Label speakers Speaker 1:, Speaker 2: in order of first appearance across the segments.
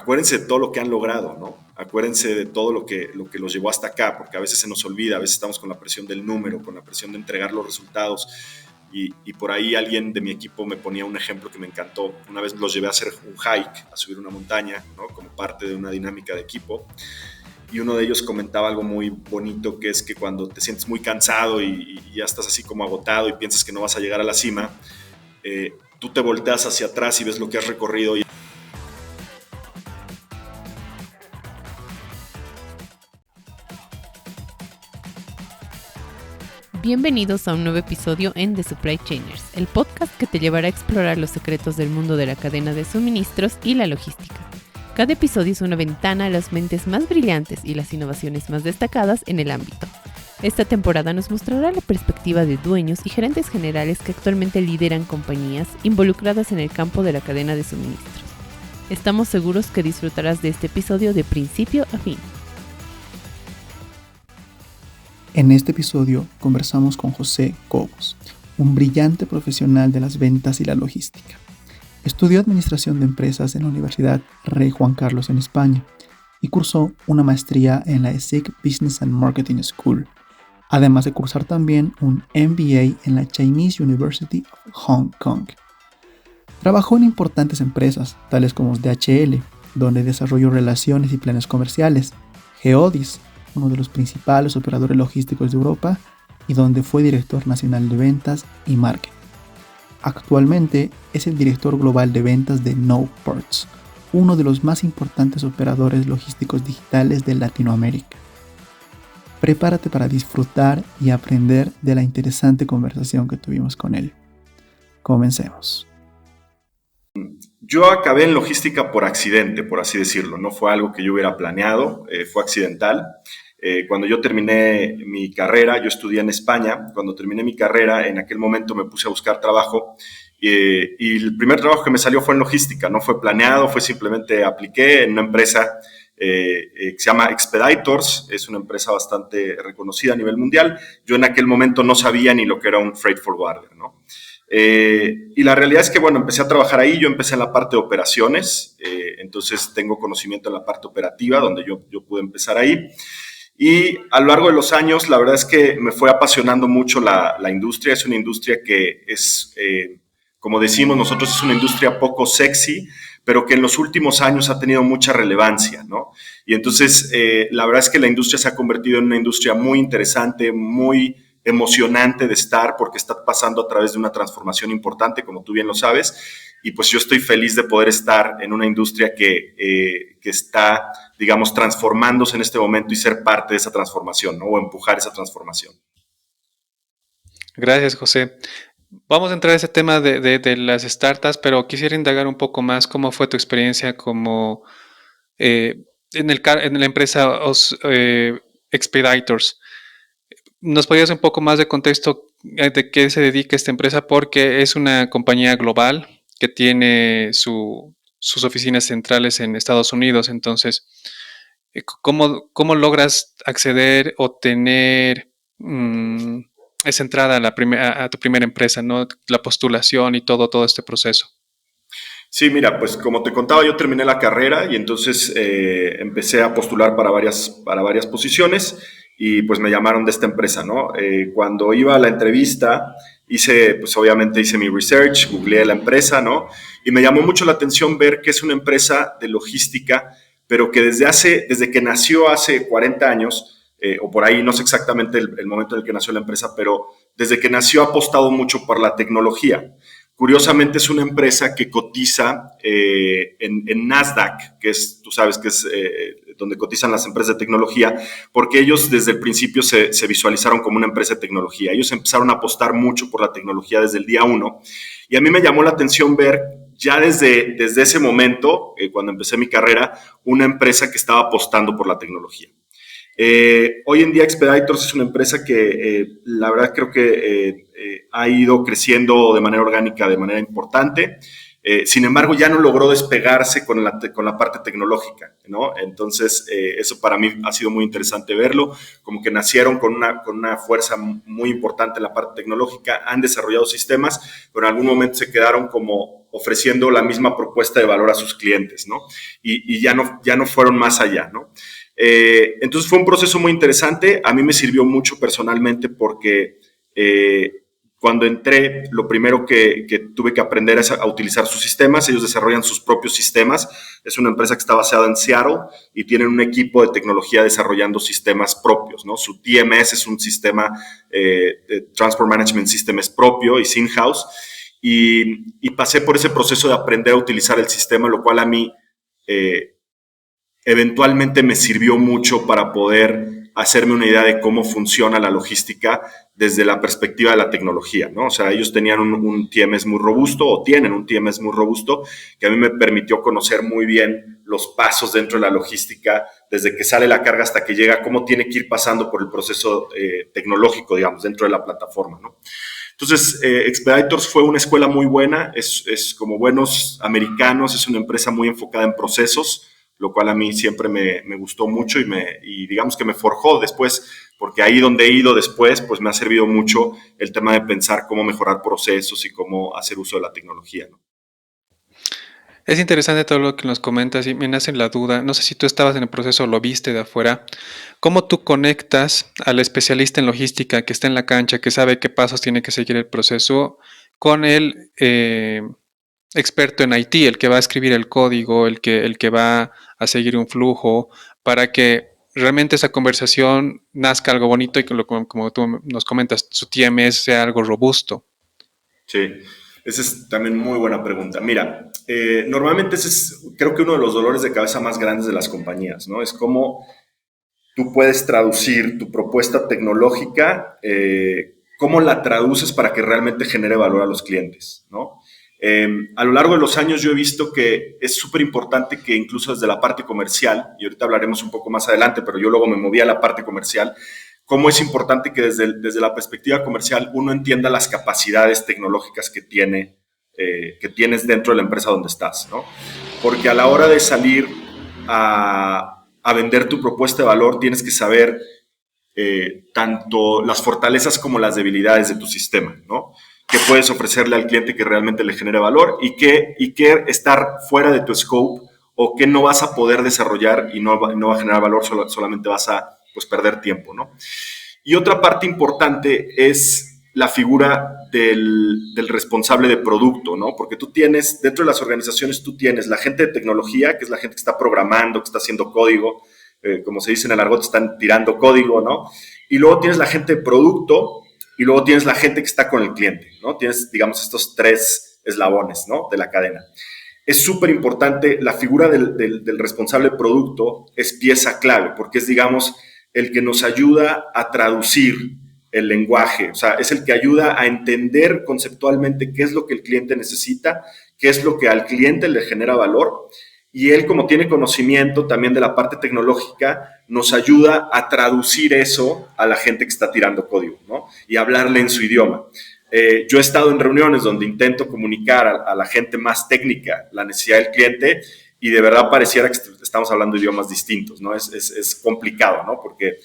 Speaker 1: acuérdense de todo lo que han logrado, ¿no? Acuérdense de todo lo que los llevó hasta acá, porque a veces se nos olvida, a veces estamos con la presión del número, con la presión de entregar los resultados. Y por ahí alguien de mi equipo me ponía un ejemplo que me encantó. Una vez los llevé a hacer un hike, a subir una montaña, ¿no? Como parte de una dinámica de equipo. Y uno de ellos comentaba algo muy bonito, que es que cuando te sientes muy cansado y ya estás así como agotado y piensas que no vas a llegar a la cima, tú te volteas hacia atrás y ves lo que has recorrido.
Speaker 2: Bienvenidos a un nuevo episodio en The Supply Chainers, el podcast que te llevará a explorar los secretos del mundo de la cadena de suministros y la logística. Cada episodio es una ventana a las mentes más brillantes y las innovaciones más destacadas en el ámbito. Esta temporada nos mostrará la perspectiva de dueños y gerentes generales que actualmente lideran compañías involucradas en el campo de la cadena de suministros. Estamos seguros que disfrutarás de este episodio de principio a fin.
Speaker 3: En este episodio conversamos con José Cobos, un brillante profesional de las ventas y la logística. Estudió Administración de Empresas en la Universidad Rey Juan Carlos en España y cursó una maestría en la ESSEC Business and Marketing School, además de cursar también un MBA en la Chinese University of Hong Kong. Trabajó en importantes empresas, tales como DHL, donde desarrolló relaciones y planes comerciales, Geodis, uno de los principales operadores logísticos de Europa, y donde fue director nacional de ventas y marketing. Actualmente es el director global de ventas de NoPorts, uno de los más importantes operadores logísticos digitales de Latinoamérica. Prepárate para disfrutar y aprender de la interesante conversación que tuvimos con él. Comencemos.
Speaker 1: Yo acabé en logística por accidente, por así decirlo. No fue algo que yo hubiera planeado, fue accidental. Cuando yo terminé mi carrera, yo estudié en España. Cuando terminé mi carrera, en aquel momento me puse a buscar trabajo y el primer trabajo que me salió fue en logística. No fue planeado, fue simplemente apliqué en una empresa que se llama Expeditors. Es una empresa bastante reconocida a nivel mundial. Yo en aquel momento no sabía ni lo que era un freight forwarder, ¿no? Y la realidad es que, bueno, empecé a trabajar ahí. Yo empecé en la parte de operaciones, entonces tengo conocimiento en la parte operativa, donde yo pude empezar ahí. Y a lo largo de los años, la verdad es que me fue apasionando mucho la industria. Es una industria que es, como decimos nosotros, es una industria poco sexy, pero que en los últimos años ha tenido mucha relevancia, ¿no? Y entonces, la verdad es que la industria se ha convertido en una industria muy interesante, muy emocionante de estar, porque está pasando a través de una transformación importante, como tú bien lo sabes, y pues yo estoy feliz de poder estar en una industria que está, digamos, transformándose en este momento y ser parte de esa transformación, ¿no? O empujar esa transformación.
Speaker 4: Gracias, José. Vamos a entrar a ese tema de las startups, pero quisiera indagar un poco más cómo fue tu experiencia como en la empresa Expeditors. ¿Nos podrías dar un poco más de contexto de qué se dedica esta empresa? Porque es una compañía global que tiene sus oficinas centrales en Estados Unidos. Entonces, ¿cómo logras acceder o tener esa entrada a tu primera empresa, ¿no? La postulación y todo este proceso.
Speaker 1: Sí, mira, pues como te contaba, yo terminé la carrera y entonces empecé a postular para varias posiciones y pues me llamaron de esta empresa, ¿no? Cuando iba a la entrevista, obviamente hice mi research, googleé la empresa, ¿no? Y me llamó mucho la atención ver que es una empresa de logística, pero que desde que nació hace 40 años, o por ahí, no sé exactamente el momento en el que nació la empresa, pero desde que nació ha apostado mucho por la tecnología. Curiosamente es una empresa que cotiza en Nasdaq, que es, tú sabes que es donde cotizan las empresas de tecnología, porque ellos desde el principio se visualizaron como una empresa de tecnología. Ellos empezaron a apostar mucho por la tecnología desde el día uno. Y a mí me llamó la atención ver ya desde ese momento, cuando empecé mi carrera, una empresa que estaba apostando por la tecnología. Hoy en día Expeditors es una empresa que la verdad creo que ha ido creciendo de manera orgánica, de manera importante. Sin embargo, ya no logró despegarse con la parte tecnológica, ¿no? Entonces, eso para mí ha sido muy interesante verlo, como que nacieron con una fuerza muy importante en la parte tecnológica, han desarrollado sistemas, pero en algún momento se quedaron como ofreciendo la misma propuesta de valor a sus clientes, ¿no? Y ya no fueron más allá, ¿no? Entonces fue un proceso muy interesante. A mí me sirvió mucho personalmente porque cuando entré, lo primero que tuve que aprender es a utilizar sus sistemas. Ellos desarrollan sus propios sistemas. Es una empresa que está basada en Seattle y tienen un equipo de tecnología desarrollando sistemas propios, ¿no? Su TMS es un sistema, Transport Management System es propio y es in-house. Y pasé por ese proceso de aprender a utilizar el sistema, lo cual a mí eventualmente me sirvió mucho para poder hacerme una idea de cómo funciona la logística desde la perspectiva de la tecnología, ¿no? O sea, ellos tenían un TMS muy robusto, o tienen un TMS muy robusto, que a mí me permitió conocer muy bien los pasos dentro de la logística, desde que sale la carga hasta que llega, cómo tiene que ir pasando por el proceso tecnológico, digamos, dentro de la plataforma, ¿no? Entonces, Expeditors fue una escuela muy buena, es como buenos americanos, es una empresa muy enfocada en procesos, lo cual a mí siempre me gustó mucho y digamos que me forjó después, porque ahí donde he ido después, pues me ha servido mucho el tema de pensar cómo mejorar procesos y cómo hacer uso de la tecnología, ¿no?
Speaker 4: Es interesante todo lo que nos comentas y me nace la duda, no sé si tú estabas en el proceso o lo viste de afuera, ¿cómo tú conectas al especialista en logística que está en la cancha, que sabe qué pasos tiene que seguir el proceso, con el experto en IT, el que va a escribir el código, el que va a seguir un flujo, para que realmente esa conversación nazca algo bonito y que como tú nos comentas, su TMS sea algo robusto?
Speaker 1: Sí, esa es también muy buena pregunta. Mira, normalmente ese es, creo que uno de los dolores de cabeza más grandes de las compañías, ¿no? Es cómo tú puedes traducir tu propuesta tecnológica, cómo la traduces para que realmente genere valor a los clientes, ¿no? A lo largo de los años yo he visto que es súper importante que incluso desde la parte comercial, y ahorita hablaremos un poco más adelante, pero yo luego me moví a la parte comercial, cómo es importante que desde la perspectiva comercial uno entienda las capacidades tecnológicas que tienes dentro de la empresa donde estás, ¿no? Porque a la hora de salir a vender tu propuesta de valor tienes que saber tanto las fortalezas como las debilidades de tu sistema, ¿no? ¿Qué puedes ofrecerle al cliente que realmente le genere valor y qué estar fuera de tu scope o qué no vas a poder desarrollar y no va a generar valor, solamente vas a pues, perder tiempo, ¿no? Y otra parte importante es la figura del responsable de producto, ¿no? Porque tú tienes, dentro de las organizaciones, tú tienes la gente de tecnología, que es la gente que está programando, que está haciendo código, como se dice en el argot, están tirando código, ¿no? Y luego tienes la gente de producto y luego tienes la gente que está con el cliente, ¿no? Tienes, digamos, estos tres eslabones, ¿no? De la cadena. Es súper importante, la figura del responsable de producto es pieza clave, porque es, digamos, el que nos ayuda a traducir el lenguaje, o sea, es el que ayuda a entender conceptualmente qué es lo que el cliente necesita, qué es lo que al cliente le genera valor, y él, como tiene conocimiento también de la parte tecnológica, nos ayuda a traducir eso a la gente que está tirando código, ¿no? Y hablarle en su idioma. Yo he estado en reuniones donde intento comunicar a la gente más técnica la necesidad del cliente y de verdad pareciera que estamos hablando de idiomas distintos, ¿no? Es complicado, ¿no? Porque,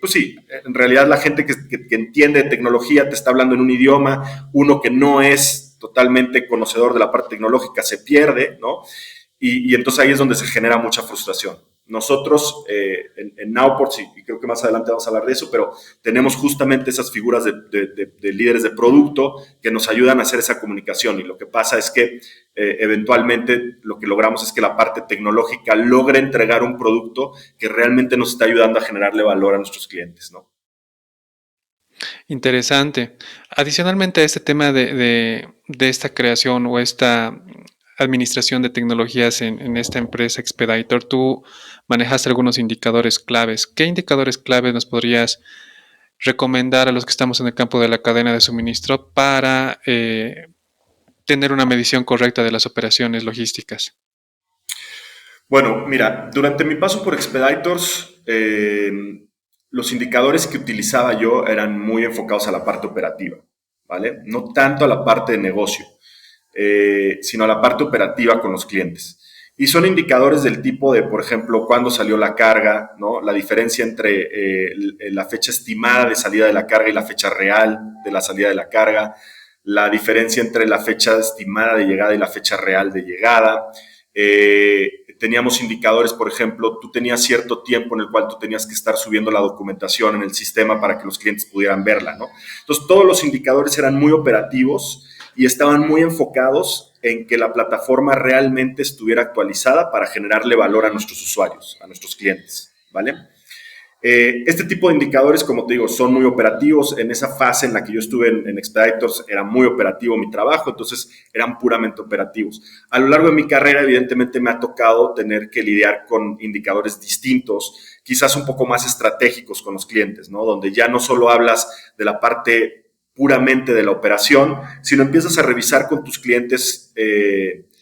Speaker 1: pues sí, en realidad la gente que entiende de tecnología te está hablando en un idioma, uno que no es totalmente conocedor de la parte tecnológica se pierde, ¿no? Y entonces ahí es donde se genera mucha frustración. Nosotros en Nowports, y creo que más adelante vamos a hablar de eso, pero tenemos justamente esas figuras de líderes de producto que nos ayudan a hacer esa comunicación. Y lo que pasa es que eventualmente lo que logramos es que la parte tecnológica logre entregar un producto que realmente nos está ayudando a generarle valor a nuestros clientes, ¿no?
Speaker 4: Interesante. Adicionalmente a este tema de esta creación o esta administración de tecnologías en esta empresa Expeditor, tú manejaste algunos indicadores claves. ¿Qué indicadores claves nos podrías recomendar a los que estamos en el campo de la cadena de suministro para tener una medición correcta de las operaciones logísticas?
Speaker 1: Bueno, mira, durante mi paso por Expeditors, los indicadores que utilizaba yo eran muy enfocados a la parte operativa, ¿vale? No tanto a la parte de negocio, sino a la parte operativa con los clientes. Y son indicadores del tipo de, por ejemplo, cuándo salió la carga, ¿no? La diferencia entre la fecha estimada de salida de la carga y la fecha real de la salida de la carga, la diferencia entre la fecha estimada de llegada y la fecha real de llegada. Teníamos indicadores, por ejemplo, tú tenías cierto tiempo en el cual tú tenías que estar subiendo la documentación en el sistema para que los clientes pudieran verla, ¿no? Entonces, todos los indicadores eran muy operativos y estaban muy enfocados en que la plataforma realmente estuviera actualizada para generarle valor a nuestros usuarios, a nuestros clientes, ¿vale? Este tipo de indicadores, como te digo, son muy operativos. En esa fase en la que yo estuve en Expeditors era muy operativo mi trabajo, entonces eran puramente operativos. A lo largo de mi carrera, evidentemente, me ha tocado tener que lidiar con indicadores distintos, quizás un poco más estratégicos con los clientes, ¿no? Donde ya no solo hablas de la parte puramente de la operación, sino empiezas a revisar con tus clientes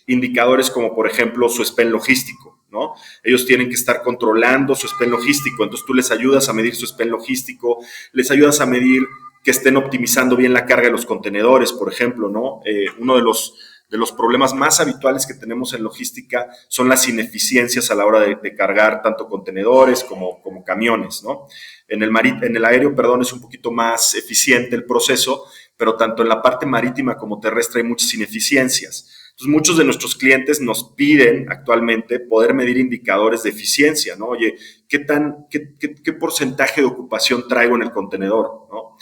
Speaker 1: indicadores como, por ejemplo, su spend logístico, ¿no? Ellos tienen que estar controlando su spend logístico, entonces tú les ayudas a medir su spend logístico, les ayudas a medir que estén optimizando bien la carga de los contenedores, por ejemplo, ¿no? Uno de los problemas más habituales que tenemos en logística son las ineficiencias a la hora de cargar tanto contenedores como camiones, ¿no? En el aéreo, es un poquito más eficiente el proceso, pero tanto en la parte marítima como terrestre hay muchas ineficiencias. Entonces, muchos de nuestros clientes nos piden actualmente poder medir indicadores de eficiencia, ¿no? Oye, ¿qué porcentaje de ocupación traigo en el contenedor, ¿no?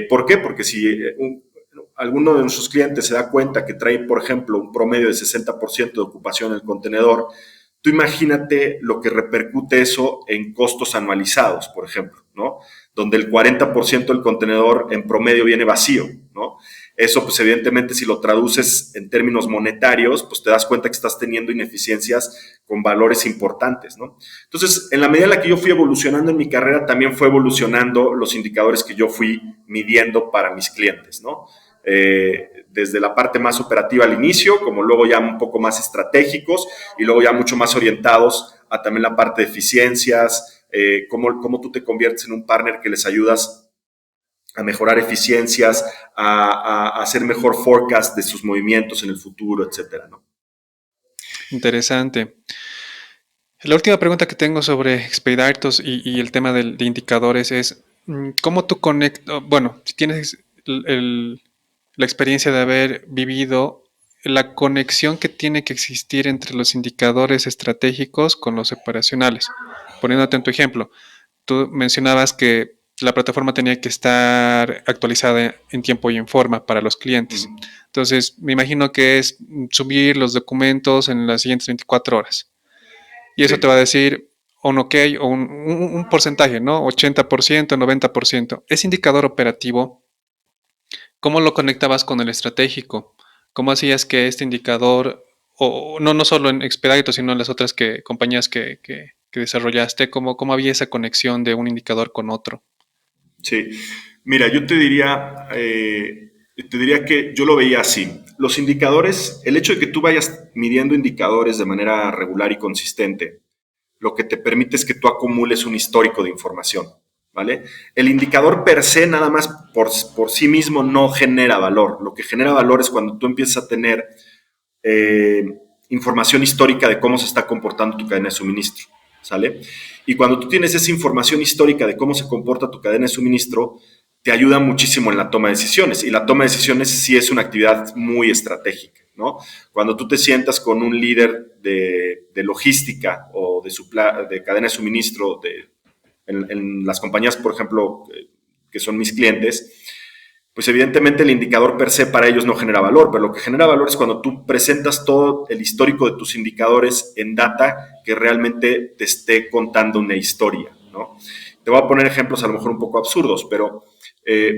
Speaker 1: ¿Por qué? Porque si alguno de nuestros clientes se da cuenta que trae, por ejemplo, un promedio de 60% de ocupación en el contenedor, tú imagínate lo que repercute eso en costos anualizados, por ejemplo, ¿no? Donde el 40% del contenedor en promedio viene vacío, ¿no? Eso, pues evidentemente, si lo traduces en términos monetarios, pues te das cuenta que estás teniendo ineficiencias con valores importantes, ¿no? Entonces, en la medida en la que yo fui evolucionando en mi carrera, también fue evolucionando los indicadores que yo fui midiendo para mis clientes, ¿no? Desde la parte más operativa al inicio, como luego ya un poco más estratégicos y luego ya mucho más orientados a también la parte de eficiencias, cómo tú te conviertes en un partner que les ayudas a mejorar eficiencias, a hacer mejor forecast de sus movimientos en el futuro, etcétera, ¿no?
Speaker 4: Interesante. La última pregunta que tengo sobre Expeditors y el tema de indicadores es, ¿cómo tú conectas? Bueno, si tienes la experiencia de haber vivido la conexión que tiene que existir entre los indicadores estratégicos con los operacionales. Poniéndote en tu ejemplo, tú mencionabas que la plataforma tenía que estar actualizada en tiempo y en forma para los clientes. Entonces, me imagino que es subir los documentos en las siguientes 24 horas. Y eso te va a decir un ok o un porcentaje, ¿no? 80%, 90%. Ese indicador operativo, ¿cómo lo conectabas con el estratégico? ¿Cómo hacías que este indicador, o no solo en Expeditors, sino en las otras compañías que desarrollaste, ¿cómo había esa conexión de un indicador con otro?
Speaker 1: Sí, mira, yo te diría que yo lo veía así. Los indicadores, el hecho de que tú vayas midiendo indicadores de manera regular y consistente, lo que te permite es que tú acumules un histórico de información, ¿vale? El indicador per se nada más por sí mismo no genera valor. Lo que genera valor es cuando tú empiezas a tener información histórica de cómo se está comportando tu cadena de suministro, ¿sale? Y cuando tú tienes esa información histórica de cómo se comporta tu cadena de suministro, te ayuda muchísimo en la toma de decisiones. Y la toma de decisiones sí es una actividad muy estratégica, ¿no? Cuando tú te sientas con un líder de logística o de cadena de suministro en las compañías, por ejemplo, que son mis clientes, pues evidentemente el indicador per se para ellos no genera valor, pero lo que genera valor es cuando tú presentas todo el histórico de tus indicadores en data que realmente te esté contando una historia, ¿no? Te voy a poner ejemplos a lo mejor un poco absurdos, pero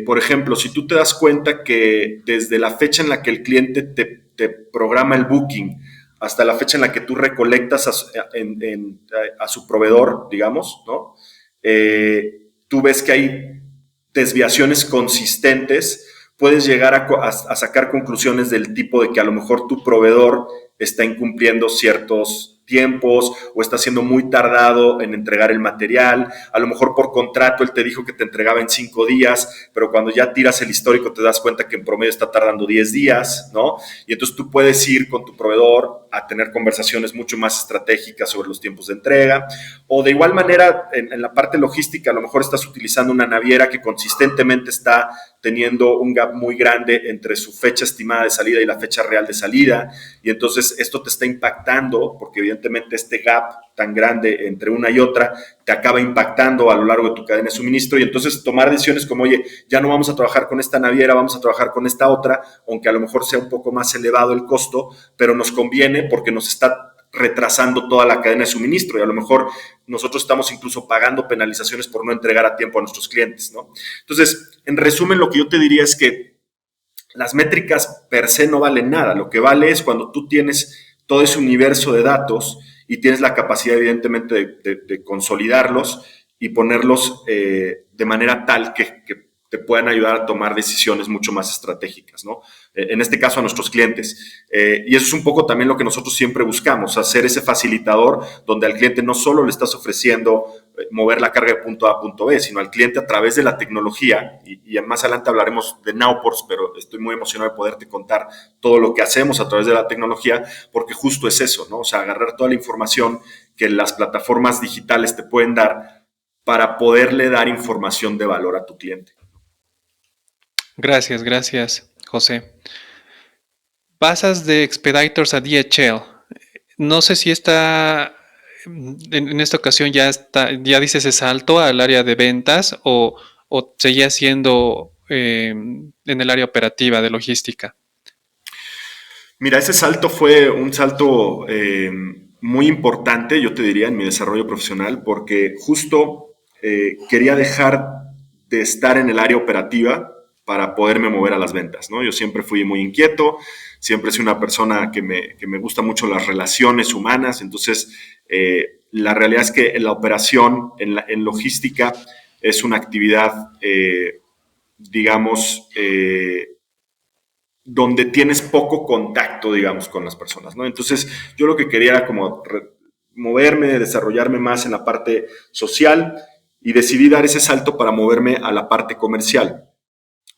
Speaker 1: por ejemplo, si tú te das cuenta que desde la fecha en la que el cliente te programa el booking hasta la fecha en la que tú recolectas a su proveedor, digamos, ¿no? Tú ves que hay desviaciones consistentes, puedes llegar a sacar conclusiones del tipo de que a lo mejor tu proveedor está incumpliendo ciertos tiempos o está siendo muy tardado en entregar el material. A lo mejor por contrato él te dijo que te entregaba en 5 días, pero cuando ya tiras el histórico te das cuenta que en promedio está tardando 10 días, ¿no? Y entonces tú puedes ir con tu proveedor a tener conversaciones mucho más estratégicas sobre los tiempos de entrega. O de igual manera, en la parte logística, a lo mejor estás utilizando una naviera que consistentemente está teniendo un gap muy grande entre su fecha estimada de salida y la fecha real de salida, y entonces esto te está impactando, porque evidentemente este gap tan grande entre una y otra te acaba impactando a lo largo de tu cadena de suministro, y entonces tomar decisiones como, oye, ya no vamos a trabajar con esta naviera, vamos a trabajar con esta otra, aunque a lo mejor sea un poco más elevado el costo, pero nos conviene porque nos está retrasando toda la cadena de suministro, y a lo mejor nosotros estamos incluso pagando penalizaciones por no entregar a tiempo a nuestros clientes, ¿no? Entonces, en resumen, lo que yo te diría es que las métricas per se no valen nada. Lo que vale es cuando tú tienes todo ese universo de datos y tienes la capacidad, evidentemente, de consolidarlos y ponerlos de manera tal que te puedan ayudar a tomar decisiones mucho más estratégicas, ¿no? En este caso a nuestros clientes. Y eso es un poco también lo que nosotros siempre buscamos, hacer ese facilitador donde al cliente no solo le estás ofreciendo mover la carga de punto A a punto B, sino al cliente a través de la tecnología, y más adelante hablaremos de Nowports, pero estoy muy emocionado de poderte contar todo lo que hacemos a través de la tecnología, porque justo es eso, ¿no? O sea, agarrar toda la información que las plataformas digitales te pueden dar para poderle dar información de valor a tu cliente.
Speaker 4: Gracias, José. Pasas de Expeditors a DHL. No sé si en esta ocasión ya dices ese salto al área de ventas o seguía siendo en el área operativa de logística.
Speaker 1: Mira, ese salto fue un salto muy importante, yo te diría, en mi desarrollo profesional, porque justo quería dejar de estar en el área operativa para poderme mover a las ventas, ¿no? Yo siempre fui muy inquieto, siempre soy una persona que me gusta mucho las relaciones humanas, entonces la realidad es que la operación en logística es una actividad, digamos, donde tienes poco contacto, digamos, con las personas, ¿no? Entonces yo lo que quería era como moverme, desarrollarme más en la parte social, y decidí dar ese salto para moverme a la parte comercial.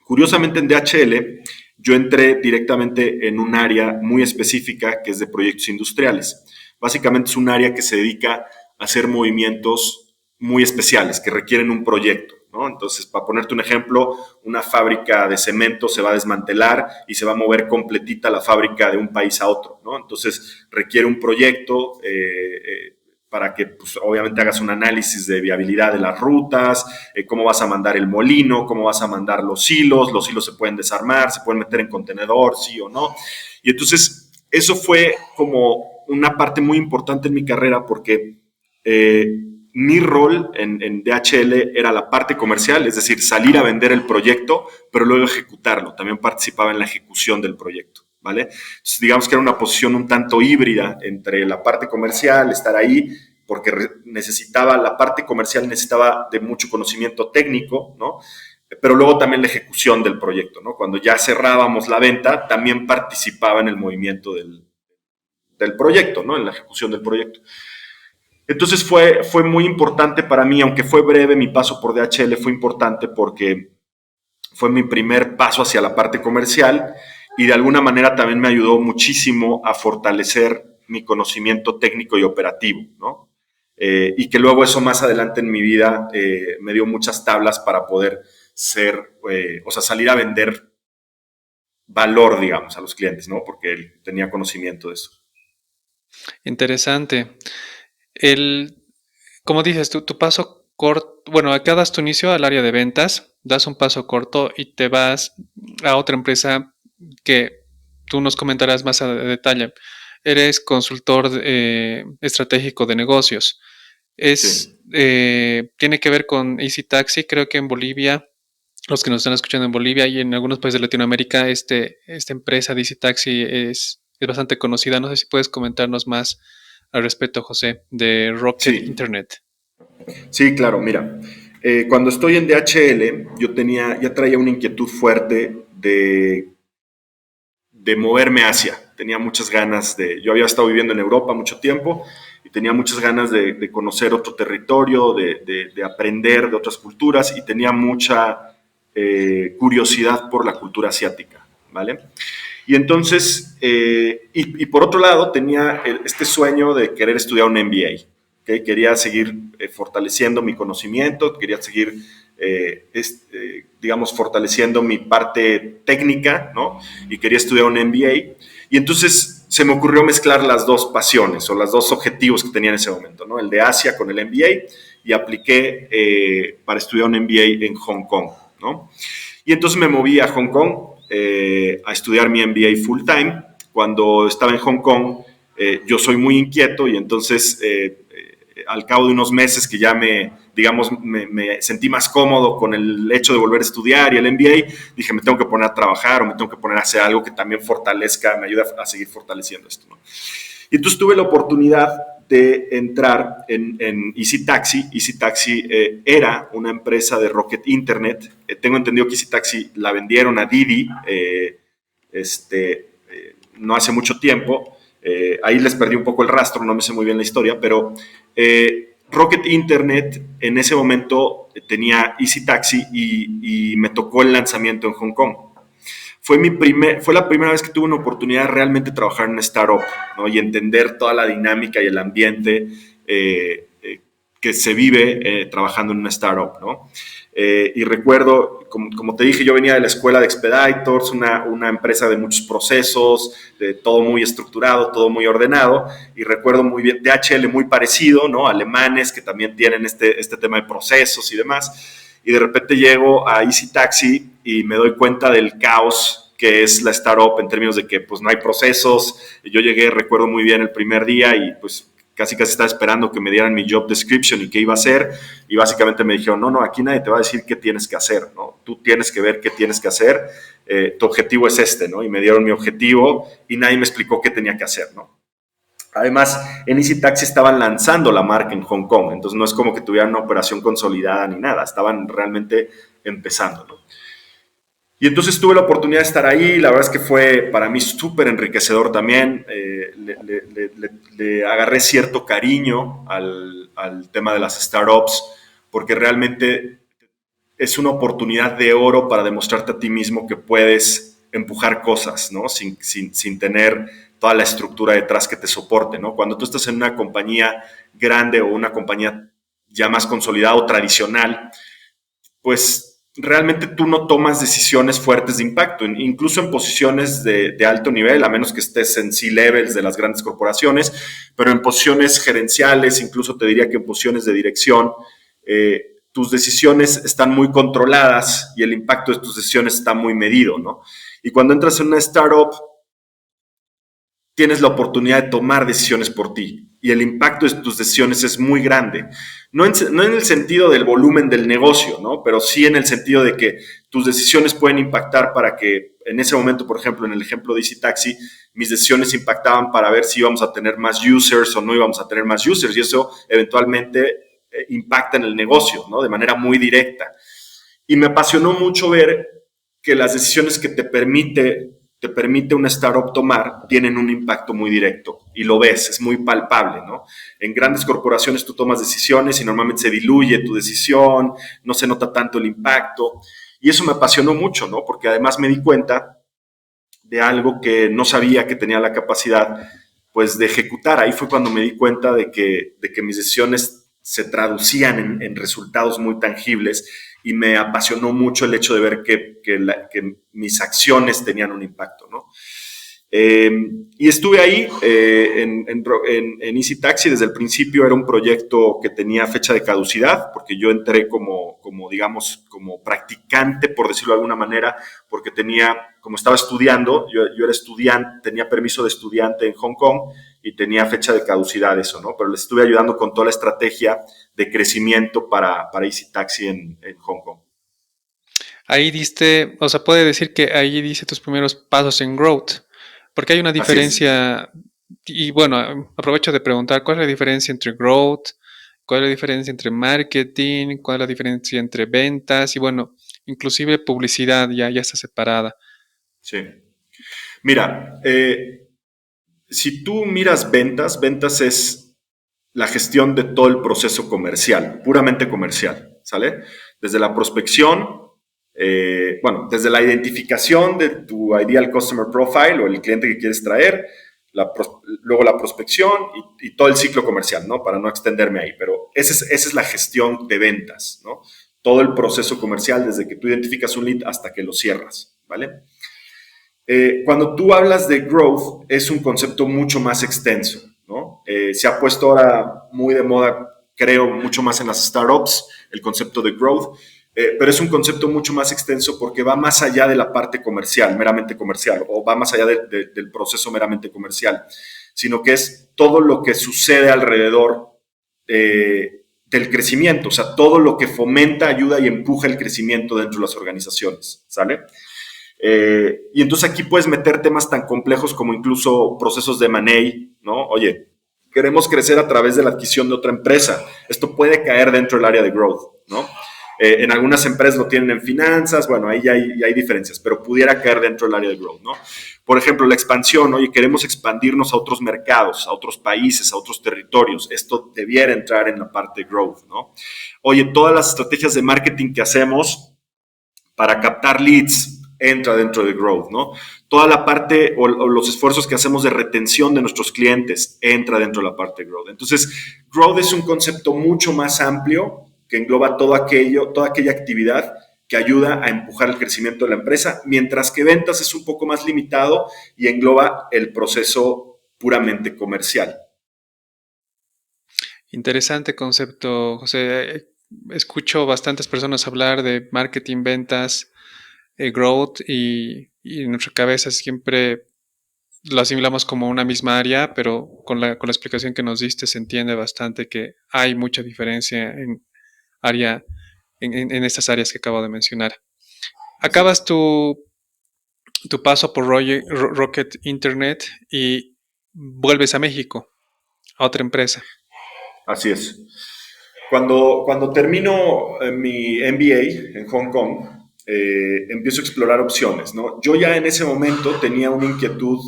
Speaker 1: Curiosamente, en DHL yo entré directamente en un área muy específica que es de proyectos industriales. Básicamente es un área que se dedica a hacer movimientos muy especiales que requieren un proyecto, ¿no? Entonces, para ponerte un ejemplo, una fábrica de cemento se va a desmantelar y se va a mover completita la fábrica de un país a otro, ¿no? Entonces, requiere un proyecto para que, pues, obviamente hagas un análisis de viabilidad de las rutas, cómo vas a mandar el molino, cómo vas a mandar los hilos se pueden desarmar, se pueden meter en contenedor, sí o no. Y entonces, eso fue como una parte muy importante en mi carrera, porque mi rol en DHL era la parte comercial, es decir, salir a vender el proyecto, pero luego ejecutarlo. También participaba en la ejecución del proyecto, ¿vale? Entonces, digamos que era una posición un tanto híbrida entre la parte comercial, estar ahí, porque la parte comercial necesitaba de mucho conocimiento técnico, ¿no? Pero luego también la ejecución del proyecto, ¿no? Cuando ya cerrábamos la venta, también participaba en el movimiento del proyecto, ¿no? En la ejecución del proyecto. Entonces fue muy importante para mí, aunque fue breve mi paso por DHL, fue importante porque fue mi primer paso hacia la parte comercial, y de alguna manera también me ayudó muchísimo a fortalecer mi conocimiento técnico y operativo, ¿no? Y que luego eso más adelante en mi vida me dio muchas tablas para poder salir a vender valor, digamos, a los clientes, ¿no? Porque él tenía conocimiento de eso.
Speaker 4: Interesante. Como dices, tu paso corto, bueno, acá das tu inicio al área de ventas, das un paso corto y te vas a otra empresa que tú nos comentarás más a detalle. Eres consultor estratégico de negocios.
Speaker 1: Sí.
Speaker 4: Tiene que ver con Easy Taxi, creo que en Bolivia, los que nos están escuchando en Bolivia y en algunos países de Latinoamérica, esta empresa de Easy Taxi es bastante conocida. No sé si puedes comentarnos más al respecto, José, de Rocket Internet.
Speaker 1: Sí, claro, mira. Cuando estoy en DHL, ya traía una inquietud fuerte de moverme hacia. Tenía muchas ganas yo había estado viviendo en Europa mucho tiempo y tenía muchas ganas de conocer otro territorio, de aprender de otras culturas, y tenía mucha curiosidad por la cultura asiática, ¿vale? Y entonces, y por otro lado, tenía este sueño de querer estudiar un MBA. ¿Okay? Quería seguir fortaleciendo mi conocimiento, quería seguir digamos, fortaleciendo mi parte técnica, ¿no? Y quería estudiar un MBA. Y entonces se me ocurrió mezclar las dos pasiones o los dos objetivos que tenía en ese momento, ¿no? El de Asia con el MBA, y apliqué para estudiar un MBA en Hong Kong, ¿no? Y entonces me moví a Hong Kong a estudiar mi MBA full time. Cuando estaba en Hong Kong, yo soy muy inquieto y entonces al cabo de unos meses que ya me sentí más cómodo con el hecho de volver a estudiar y el MBA, dije, me tengo que poner a trabajar o me tengo que poner a hacer algo que también fortalezca, me ayude a seguir fortaleciendo esto, ¿no? Y entonces tuve la oportunidad de entrar en Easy Taxi. Easy Taxi era una empresa de Rocket Internet. Tengo entendido que Easy Taxi la vendieron a Didi no hace mucho tiempo. Ahí les perdí un poco el rastro, no me sé muy bien la historia, pero Rocket Internet en ese momento tenía Easy Taxi y me tocó el lanzamiento en Hong Kong. Fue la primera vez que tuve una oportunidad de realmente trabajar en una startup, ¿no? Y entender toda la dinámica y el ambiente que se vive trabajando en una startup, ¿no? Y recuerdo, como te dije, yo venía de la escuela de Expeditors, una empresa de muchos procesos, de todo muy estructurado, todo muy ordenado, y recuerdo muy bien DHL muy parecido, ¿no? Alemanes que también tienen este tema de procesos y demás. Y de repente llego a Easy Taxi y me doy cuenta del caos que es la startup en términos de que pues no hay procesos. Yo llegué, recuerdo muy bien el primer día y pues casi estaba esperando que me dieran mi job description y qué iba a hacer, y básicamente me dijeron, no, aquí nadie te va a decir qué tienes que hacer, ¿no? Tú tienes que ver qué tienes que hacer, tu objetivo es este, ¿no? Y me dieron mi objetivo y nadie me explicó qué tenía que hacer, ¿no? Además, en Easy Taxi estaban lanzando la marca en Hong Kong, entonces no es como que tuvieran una operación consolidada ni nada, estaban realmente empezando, ¿no? Y entonces tuve la oportunidad de estar ahí, la verdad es que fue para mí súper enriquecedor también, le agarré cierto cariño al tema de las startups, porque realmente es una oportunidad de oro para demostrarte a ti mismo que puedes empujar cosas, ¿no? Sin tener toda la estructura detrás que te soporte, ¿no? Cuando tú estás en una compañía grande o una compañía ya más consolidada o tradicional, pues realmente tú no tomas decisiones fuertes de impacto, incluso en posiciones de alto nivel, a menos que estés en C-levels de las grandes corporaciones, pero en posiciones gerenciales, incluso te diría que en posiciones de dirección, tus decisiones están muy controladas y el impacto de tus decisiones está muy medido, ¿no? Y cuando entras en una startup, tienes la oportunidad de tomar decisiones por ti y el impacto de tus decisiones es muy grande. No en el sentido del volumen del negocio, ¿no? Pero sí en el sentido de que tus decisiones pueden impactar para que, en ese momento, por ejemplo, en el ejemplo de Easy Taxi, mis decisiones impactaban para ver si íbamos a tener más users o no íbamos a tener más users, y eso eventualmente impacta en el negocio, ¿no? De manera muy directa. Y me apasionó mucho ver que las decisiones que te permite una startup tomar tienen un impacto muy directo y lo ves, es muy palpable, ¿no? En grandes corporaciones tú tomas decisiones y normalmente se diluye tu decisión, no se nota tanto el impacto, y eso me apasionó mucho, ¿no? Porque además me di cuenta de algo que no sabía que tenía la capacidad, pues, de ejecutar. Ahí fue cuando me di cuenta de que mis decisiones se traducían en resultados muy tangibles, y me apasionó mucho el hecho de ver que mis acciones tenían un impacto, ¿no? Y estuve ahí en Easy Taxi desde el principio. Era un proyecto que tenía fecha de caducidad, porque yo entré como practicante, por decirlo de alguna manera, porque como estaba estudiando, yo era estudiante, tenía permiso de estudiante en Hong Kong y tenía fecha de caducidad eso, ¿no? Pero les estuve ayudando con toda la estrategia de crecimiento para Easy Taxi en Hong Kong.
Speaker 4: Ahí diste, o sea, puede decir que ahí diste tus primeros pasos en growth, porque hay una diferencia, y bueno, aprovecho de preguntar, ¿cuál es la diferencia entre growth? ¿Cuál es la diferencia entre marketing? ¿Cuál es la diferencia entre ventas? Y bueno, inclusive publicidad ya está separada.
Speaker 1: Sí. Mira, si tú miras ventas es la gestión de todo el proceso comercial, puramente comercial, ¿sale? Desde la prospección, desde la identificación de tu ideal customer profile o el cliente que quieres traer, luego la prospección y todo el ciclo comercial, ¿no? Para no extenderme ahí, pero esa es la gestión de ventas, ¿no? todo el proceso comercial, desde que tú identificas un lead hasta que lo cierras, ¿vale? Cuando tú hablas de growth, es un concepto mucho más extenso, ¿no? Se ha puesto ahora muy de moda, creo, mucho más en las startups, el concepto de growth, pero es un concepto mucho más extenso porque va más allá de la parte comercial, meramente comercial, o va más allá del proceso meramente comercial, sino que es todo lo que sucede alrededor del crecimiento, o sea, todo lo que fomenta, ayuda y empuja el crecimiento dentro de las organizaciones, ¿sale? Y entonces aquí puedes meter temas tan complejos como incluso procesos de M&A, ¿no? Oye, queremos crecer a través de la adquisición de otra empresa. Esto puede caer dentro del área de growth, ¿no? En algunas empresas lo tienen en finanzas, bueno, ahí ya hay diferencias, pero pudiera caer dentro del área de growth, ¿no? Por ejemplo, la expansión, oye, queremos expandirnos a otros mercados, a otros países, a otros territorios. Esto debiera entrar en la parte de growth, ¿no? Oye, todas las estrategias de marketing que hacemos para captar leads entra dentro de growth, ¿no? Toda la parte o los esfuerzos que hacemos de retención de nuestros clientes entra dentro de la parte de growth. Entonces, growth es un concepto mucho más amplio que engloba todo aquello, toda aquella actividad que ayuda a empujar el crecimiento de la empresa, mientras que ventas es un poco más limitado y engloba el proceso puramente comercial.
Speaker 4: Interesante concepto, José. Escucho bastantes personas hablar de marketing, ventas, growth y en nuestra cabeza siempre lo asimilamos como una misma área, pero con la explicación que nos diste se entiende bastante que hay mucha diferencia en estas áreas que acabo de mencionar. Acabas tu paso por Rocket Internet y vuelves a México, a otra empresa.
Speaker 1: Así es. Cuando termino mi MBA en Hong Kong, empiezo a explorar opciones, ¿no? Yo ya en ese momento tenía una inquietud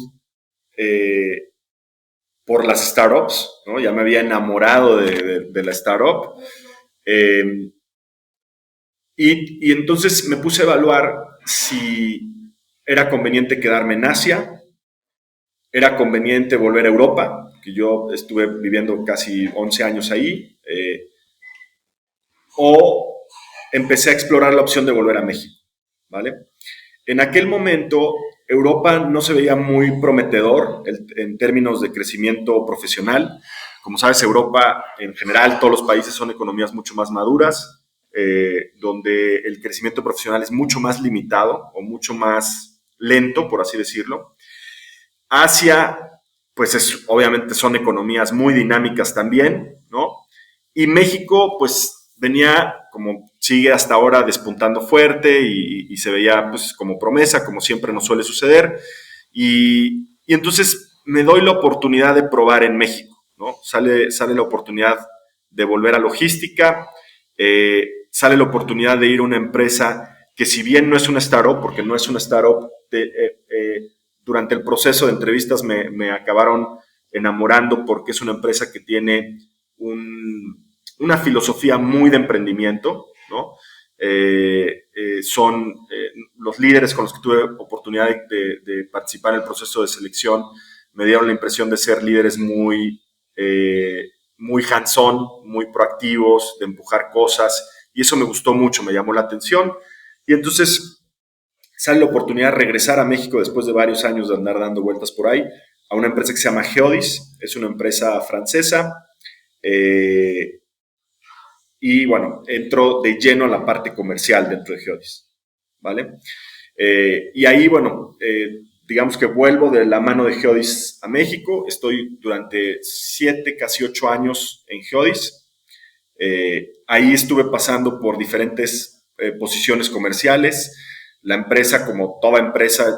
Speaker 1: por las startups, ¿no? Ya me había enamorado de la startup. Y entonces me puse a evaluar si era conveniente quedarme en Asia, era conveniente volver a Europa, que yo estuve viviendo casi 11 años ahí, o empecé a explorar la opción de volver a México, ¿vale? En aquel momento, Europa no se veía muy prometedor en términos de crecimiento profesional. Como sabes, Europa, en general, todos los países son economías mucho más maduras, donde el crecimiento profesional es mucho más limitado o mucho más lento, por así decirlo. Asia, pues obviamente son economías muy dinámicas también, ¿no? Y México, pues venía como sigue hasta ahora despuntando fuerte y se veía pues como promesa, como siempre nos suele suceder. Y entonces me doy la oportunidad de probar en México, ¿no? Sale la oportunidad de volver a logística, sale la oportunidad de ir a una empresa que si bien no es una startup, porque no es una startup, durante el proceso de entrevistas me acabaron enamorando porque es una empresa que tiene una filosofía muy de emprendimiento, ¿no? Son los líderes con los que tuve oportunidad de participar en el proceso de selección, me dieron la impresión de ser líderes muy hands-on, muy proactivos, de empujar cosas, y eso me gustó mucho, me llamó la atención, y entonces sale la oportunidad de regresar a México después de varios años de andar dando vueltas por ahí, a una empresa que se llama Geodis, es una empresa francesa, y bueno, entro de lleno a la parte comercial dentro de Geodis, ¿vale? Y ahí, bueno, digamos que vuelvo de la mano de Geodis a México, estoy durante 7, casi 8 años en Geodis, ahí estuve pasando por diferentes posiciones comerciales, la empresa, como toda empresa,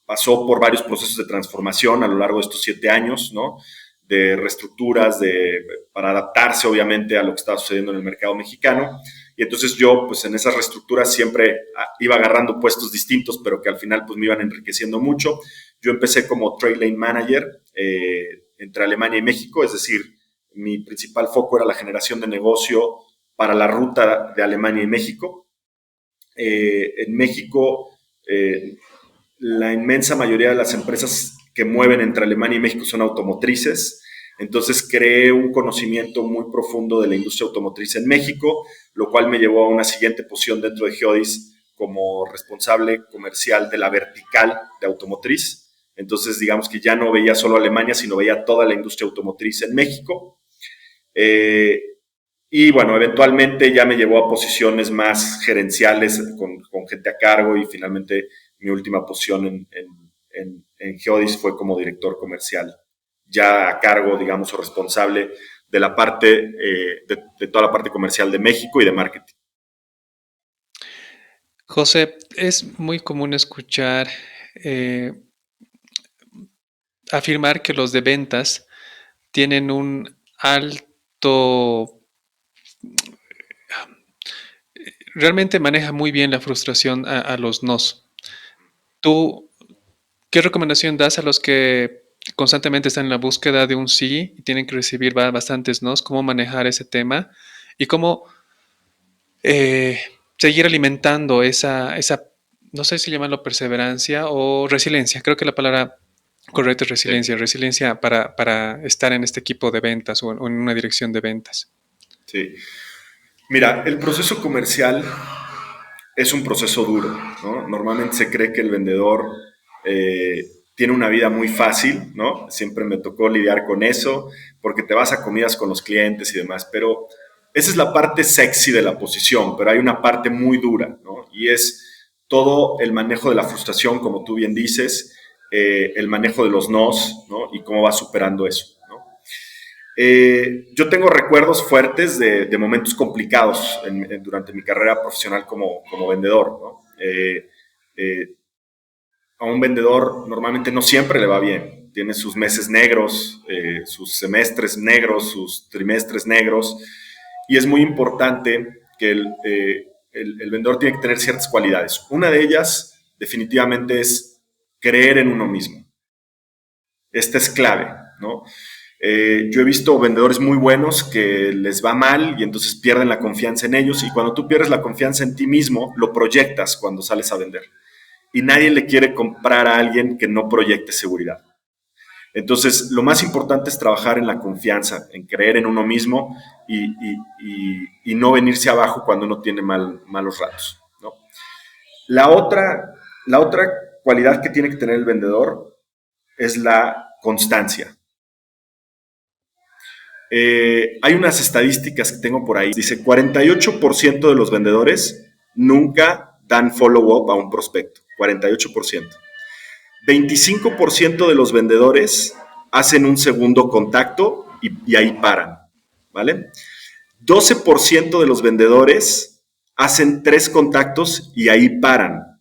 Speaker 1: pasó por varios procesos de transformación a lo largo de estos 7 años, ¿no? De reestructuras, para adaptarse obviamente a lo que estaba sucediendo en el mercado mexicano. Y entonces yo, pues en esas reestructuras siempre iba agarrando puestos distintos, pero que al final pues me iban enriqueciendo mucho. Yo empecé como Trade Lane Manager entre Alemania y México, es decir, mi principal foco era la generación de negocio para la ruta de Alemania y México. En México, la inmensa mayoría de las empresas que mueven entre Alemania y México son automotrices. Entonces creé un conocimiento muy profundo de la industria automotriz en México, lo cual me llevó a una siguiente posición dentro de Geodis como responsable comercial de la vertical de automotriz. Entonces, digamos que ya no veía solo Alemania, sino veía toda la industria automotriz en México. Y bueno, eventualmente ya me llevó a posiciones más gerenciales con gente a cargo, y finalmente mi última posición en Geodis fue como director comercial, ya a cargo, digamos, o responsable de la parte, de toda la parte comercial de México y de marketing.
Speaker 4: José, es muy común escuchar afirmar que los de ventas tienen un alto, realmente maneja muy bien la frustración a los nos. ¿Tú qué recomendación das a los que constantemente están en la búsqueda de un sí y tienen que recibir bastantes nos? ¿Cómo manejar ese tema? Y cómo eh, seguir alimentando esa, no sé si llamarlo perseverancia o resiliencia. Creo que la palabra correcta es resiliencia.
Speaker 1: Sí.
Speaker 4: Resiliencia para estar en este equipo de ventas o en una dirección de ventas.
Speaker 1: Sí. Mira, el proceso comercial es un proceso duro, ¿no? Normalmente se cree que el vendedor tiene una vida muy fácil, ¿no? Siempre me tocó lidiar con eso, porque te vas a comidas con los clientes y demás, pero esa es la parte sexy de la posición, pero hay una parte muy dura, ¿no? Y es todo el manejo de la frustración, como tú bien dices, el manejo de los nos, ¿no? Y cómo vas superando eso, ¿no? Yo tengo recuerdos fuertes de momentos complicados durante mi carrera profesional como vendedor, ¿no? A un vendedor normalmente no siempre le va bien. Tiene sus meses negros, sus semestres negros, sus trimestres negros, y es muy importante que el vendedor tiene que tener ciertas cualidades. Una de ellas definitivamente es creer en uno mismo. Esta es clave, ¿no? Yo he visto vendedores muy buenos que les va mal y entonces pierden la confianza en ellos, y cuando tú pierdes la confianza en ti mismo, lo proyectas cuando sales a vender. Y nadie le quiere comprar a alguien que no proyecte seguridad. Entonces, lo más importante es trabajar en la confianza, en creer en uno mismo y no venirse abajo cuando uno tiene malos ratos, ¿no? La otra cualidad que tiene que tener el vendedor es la constancia. Hay unas estadísticas que tengo por ahí. Dice, 48% de los vendedores nunca dan follow-up a un prospecto. 48%. 25% de los vendedores hacen un segundo contacto y ahí paran, ¿vale? 12% de los vendedores hacen 3 contactos y ahí paran.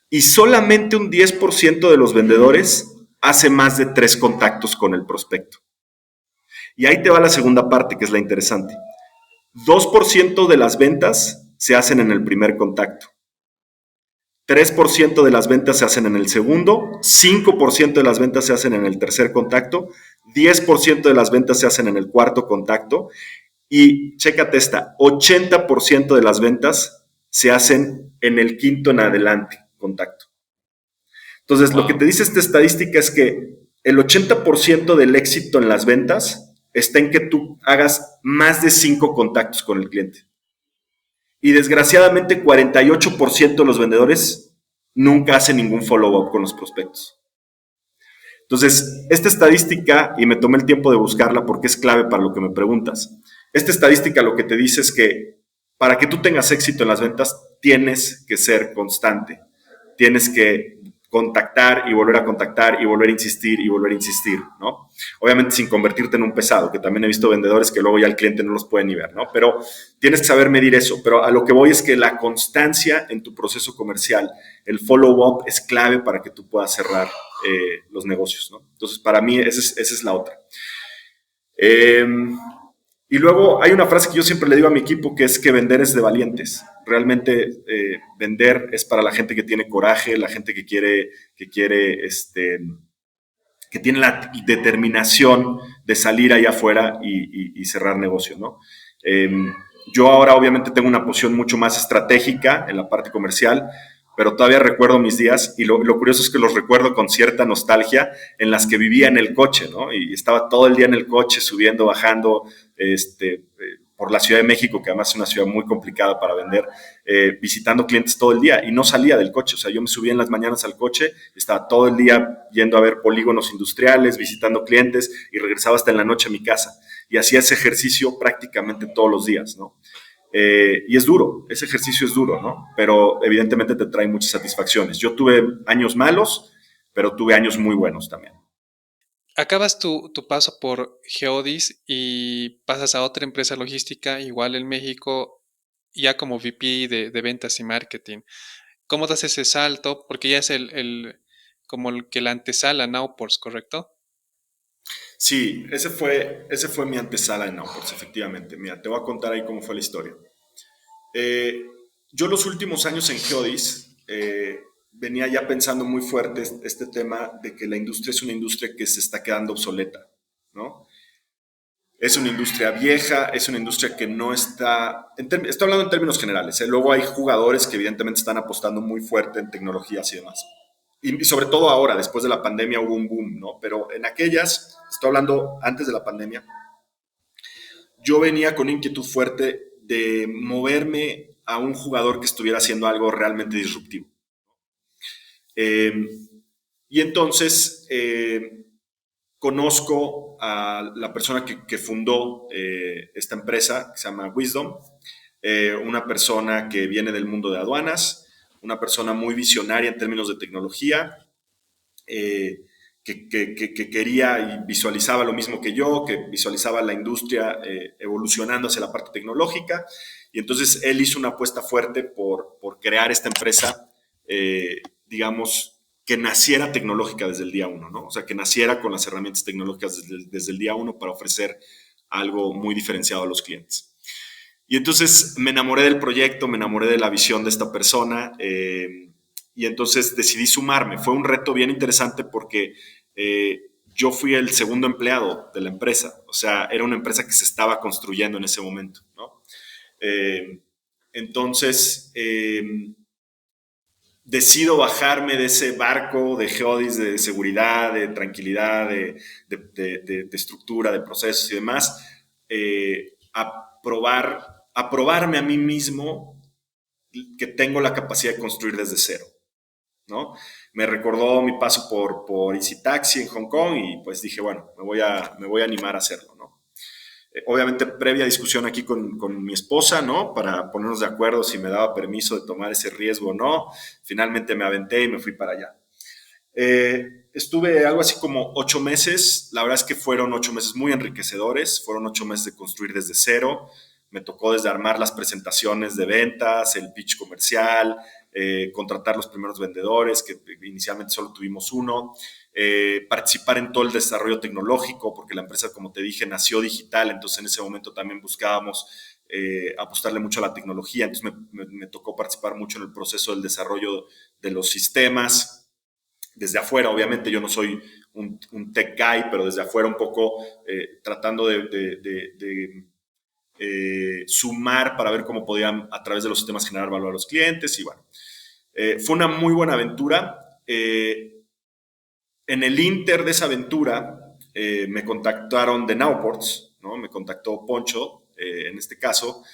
Speaker 1: Y solamente un 10% de los vendedores hace más de 3 contactos con el prospecto. Y ahí te va la segunda parte, que es la interesante. 2% de las ventas se hacen en el primer contacto. 3% de las ventas se hacen en el segundo, 5% de las ventas se hacen en el tercer contacto, 10% de las ventas se hacen en el cuarto contacto, y chécate esta, 80% de las ventas se hacen en el quinto en adelante contacto. Entonces, lo que te dice esta estadística es que el 80% del éxito en las ventas está en que tú hagas más de 5 contactos con el cliente. Y desgraciadamente 48% de los vendedores nunca hacen ningún follow-up con los prospectos. Entonces, esta estadística, y me tomé el tiempo de buscarla porque es clave para lo que me preguntas, esta estadística lo que te dice es que para que tú tengas éxito en las ventas tienes que ser constante, tienes que contactar y volver a contactar y volver a insistir y volver a insistir, ¿no? Obviamente sin convertirte en un pesado, que también he visto vendedores que luego ya el cliente no los puede ni ver, ¿no? Pero tienes que saber medir eso. Pero a lo que voy es que la constancia en tu proceso comercial, el follow-up es clave para que tú puedas cerrar los negocios, ¿no? Entonces, para mí esa es la otra. Y luego hay una frase que yo siempre le digo a mi equipo, que es que vender es de valientes. Realmente vender es para la gente que tiene coraje, la gente que tiene la determinación de salir allá afuera y cerrar negocios, ¿no? Yo ahora obviamente tengo una posición mucho más estratégica en la parte comercial, pero todavía recuerdo mis días y lo curioso es que los recuerdo con cierta nostalgia en las que vivía en el coche, ¿no? Y estaba todo el día en el coche, subiendo, bajando, por la Ciudad de México, que además es una ciudad muy complicada para vender, visitando clientes todo el día y no salía del coche. O sea, yo me subía en las mañanas al coche, estaba todo el día yendo a ver polígonos industriales, visitando clientes y regresaba hasta en la noche a mi casa. Y hacía ese ejercicio prácticamente todos los días, ¿no? Y es duro, ese ejercicio es duro, ¿no? Pero evidentemente te trae muchas satisfacciones. Yo tuve años malos, pero tuve años muy buenos también.
Speaker 4: Acabas tu paso por Geodis y pasas a otra empresa logística, igual en México, ya como VP de ventas y marketing. ¿Cómo das ese salto? Porque ya es como el que la antesala a Nowports, ¿correcto?
Speaker 1: Sí, ese fue mi antesala en Nauports, efectivamente. Mira, te voy a contar ahí cómo fue la historia. Eh, yo los últimos años en Geodis venía ya pensando muy fuerte este tema de que la industria es una industria que se está quedando obsoleta, ¿no? Es una industria vieja, es una industria que no está, estoy hablando en términos generales, ¿eh? Luego hay jugadores que evidentemente están apostando muy fuerte en tecnologías y demás. Y sobre todo ahora, después de la pandemia hubo un boom, ¿no? Pero en aquellas, estoy hablando antes de la pandemia, yo venía con una inquietud fuerte de moverme a un jugador que estuviera haciendo algo realmente disruptivo. Eh, y entonces conozco a la persona que fundó esta empresa, que se llama Wisdom, una persona que viene del mundo de aduanas, una persona muy visionaria en términos de tecnología, que quería y visualizaba lo mismo que yo, que visualizaba la industria evolucionando hacia la parte tecnológica. Y entonces él hizo una apuesta fuerte por crear esta empresa, digamos, que naciera tecnológica desde el día uno, ¿no? O sea, que naciera con las herramientas tecnológicas desde el día uno para ofrecer algo muy diferenciado a los clientes. Y entonces me enamoré del proyecto, me enamoré de la visión de esta persona y entonces decidí sumarme. Fue un reto bien interesante porque yo fui el segundo empleado de la empresa, o sea, era una empresa que se estaba construyendo en ese momento, ¿no? Eh, entonces, decido bajarme de ese barco de Geodis de seguridad, de tranquilidad, de estructura, de procesos y demás, a probarme a mí mismo que tengo la capacidad de construir desde cero, ¿no? Me recordó mi paso por Easy Taxi en Hong Kong y pues dije, bueno, me voy a animar a hacerlo, ¿no? Obviamente previa discusión aquí con mi esposa, ¿no? Para ponernos de acuerdo si me daba permiso de tomar ese riesgo o no. Finalmente me aventé y me fui para allá. Estuve algo así como 8 meses. La verdad es que fueron 8 meses muy enriquecedores. Fueron 8 meses de construir desde cero. Me tocó desde armar las presentaciones de ventas, el pitch comercial, contratar los primeros vendedores, que inicialmente solo tuvimos uno, participar en todo el desarrollo tecnológico, porque la empresa, como te dije, nació digital, entonces en ese momento también buscábamos apostarle mucho a la tecnología, entonces me tocó participar mucho en el proceso del desarrollo de los sistemas, desde afuera, obviamente yo no soy un tech guy, pero desde afuera un poco tratando de sumar para ver cómo podían a través de los sistemas generar valor a los clientes y bueno, fue una muy buena aventura. En el inter de esa aventura me contactaron de Nowports, ¿no? Me contactó Poncho en este caso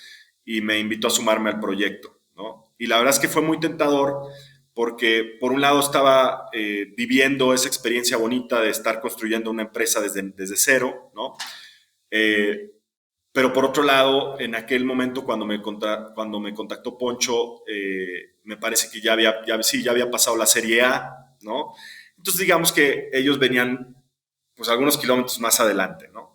Speaker 1: y me invitó a sumarme al proyecto, ¿no? Y la verdad es que fue muy tentador porque por un lado estaba viviendo esa experiencia bonita de estar construyendo una empresa desde cero, ¿no? Pero por otro lado, en aquel momento cuando me contactó Poncho, me parece que ya había pasado la Serie A, ¿no? Entonces digamos que ellos venían pues algunos kilómetros más adelante, ¿no?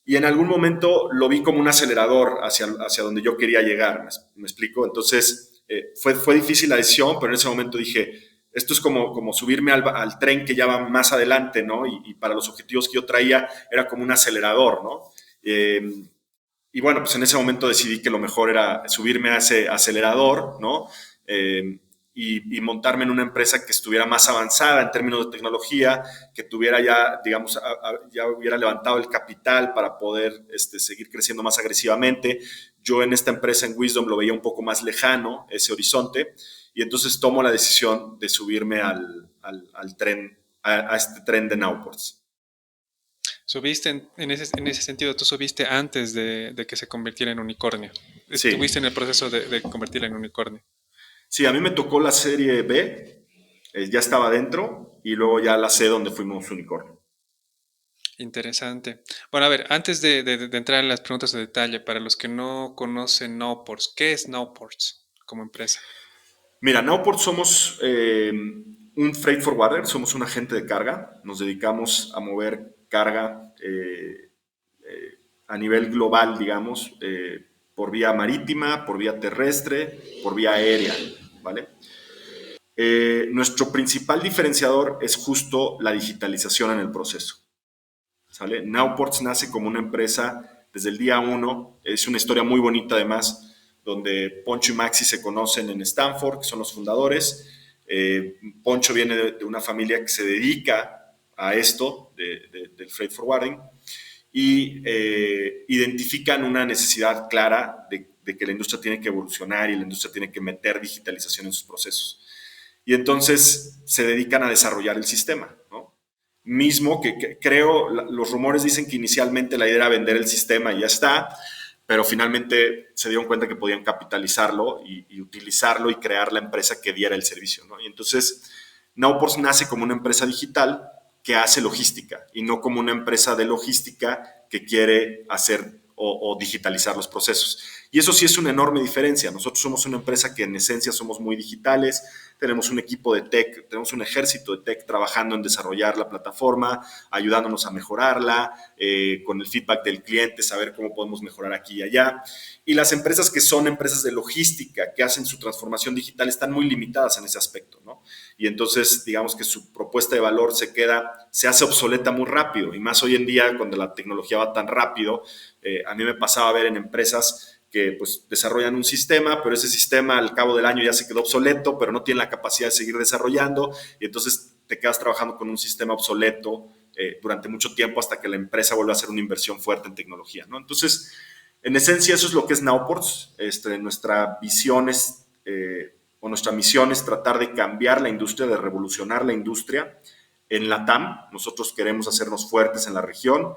Speaker 1: Y en algún momento lo vi como un acelerador hacia donde yo quería llegar, ¿me explico? Entonces fue difícil la decisión, pero en ese momento dije, esto es como subirme al tren que ya va más adelante, ¿no? Y para los objetivos que yo traía era como un acelerador, ¿no? Y bueno, pues en ese momento decidí que lo mejor era subirme a ese acelerador, ¿no? y montarme en una empresa que estuviera más avanzada en términos de tecnología, que tuviera ya, digamos, ya hubiera levantado el capital para poder seguir creciendo más agresivamente. Yo en esta empresa, en Wisdom, lo veía un poco más lejano, ese horizonte, y entonces tomo la decisión de subirme al tren, a este tren de Nowports.
Speaker 4: Subiste en ese sentido, tú subiste antes de que se convirtiera en unicornio.
Speaker 1: Sí.
Speaker 4: Estuviste en el proceso de convertirla en unicornio.
Speaker 1: Sí, a mí me tocó la serie B, ya estaba dentro, y luego ya la C donde fuimos unicornio.
Speaker 4: Interesante. Bueno, a ver, antes de entrar en las preguntas de detalle, para los que no conocen Nowports, ¿qué es Nowports como empresa?
Speaker 1: Mira, Nowport somos un freight forwarder, somos un agente de carga, nos dedicamos a mover carga a nivel global, digamos, por vía marítima, por vía terrestre, por vía aérea, ¿vale? Nuestro principal diferenciador es justo la digitalización en el proceso, ¿sale? Nowports nace como una empresa desde el día uno, es una historia muy bonita además, donde Poncho y Maxi se conocen en Stanford, que son los fundadores. Poncho viene de una familia que se dedica a esto, del freight forwarding, y identifican una necesidad clara de que la industria tiene que evolucionar y la industria tiene que meter digitalización en sus procesos. Y entonces se dedican a desarrollar el sistema, ¿no? Mismo que creo, los rumores dicen que inicialmente la idea era vender el sistema y ya está, pero finalmente se dieron cuenta que podían capitalizarlo y utilizarlo y crear la empresa que diera el servicio, ¿no? Y entonces Nowports nace como una empresa digital que hace logística y no como una empresa de logística que quiere hacer o digitalizar los procesos. Y eso sí es una enorme diferencia. Nosotros somos una empresa que en esencia somos muy digitales, tenemos un equipo de tech, tenemos un ejército de tech trabajando en desarrollar la plataforma, ayudándonos a mejorarla, con el feedback del cliente, saber cómo podemos mejorar aquí y allá. Y las empresas que son empresas de logística, que hacen su transformación digital, están muy limitadas en ese aspecto, ¿no? Y entonces, digamos que su propuesta de valor se hace obsoleta muy rápido, y más hoy en día, cuando la tecnología va tan rápido. A mí me pasaba a ver en empresas que pues desarrollan un sistema, pero ese sistema al cabo del año ya se quedó obsoleto, pero no tiene la capacidad de seguir desarrollando, y entonces te quedas trabajando con un sistema obsoleto durante mucho tiempo hasta que la empresa vuelve a hacer una inversión fuerte en tecnología, ¿no? Entonces, en esencia, eso es lo que es Nowports. Nuestra visión es, o nuestra misión es tratar de cambiar la industria, de revolucionar la industria en LATAM. Nosotros queremos hacernos fuertes en la región.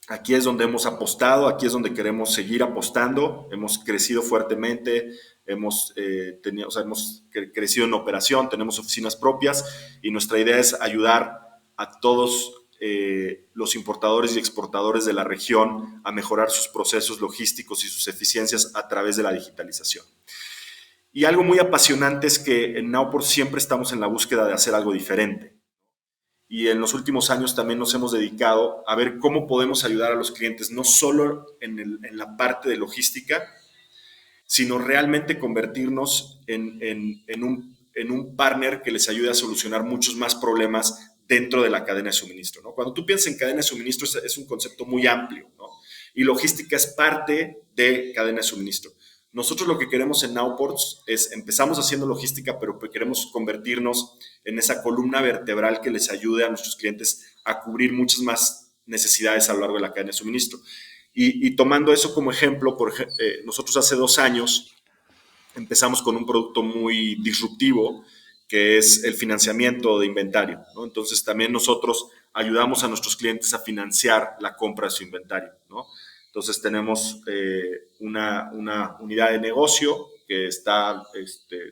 Speaker 1: Aquí es donde hemos apostado, aquí es donde queremos seguir apostando. Hemos crecido fuertemente, hemos crecido en operación, tenemos oficinas propias, y nuestra idea es ayudar a todos los importadores y exportadores de la región a mejorar sus procesos logísticos y sus eficiencias a través de la digitalización. Y algo muy apasionante es que en Nowport siempre estamos en la búsqueda de hacer algo diferente. Y en los últimos años también nos hemos dedicado a ver cómo podemos ayudar a los clientes, no solo en la parte de logística, sino realmente convertirnos en un partner que les ayude a solucionar muchos más problemas dentro de la cadena de suministro, ¿no? Cuando tú piensas en cadena de suministro es un concepto muy amplio, ¿no? Y logística es parte de cadena de suministro. Nosotros lo que queremos en Nowports es, empezamos haciendo logística, pero queremos convertirnos en esa columna vertebral que les ayude a nuestros clientes a cubrir muchas más necesidades a lo largo de la cadena de suministro. Y tomando eso como ejemplo, nosotros hace 2 años empezamos con un producto muy disruptivo, que es el financiamiento de inventario, ¿no? Entonces también nosotros ayudamos a nuestros clientes a financiar la compra de su inventario, ¿no? Entonces tenemos una unidad de negocio que está,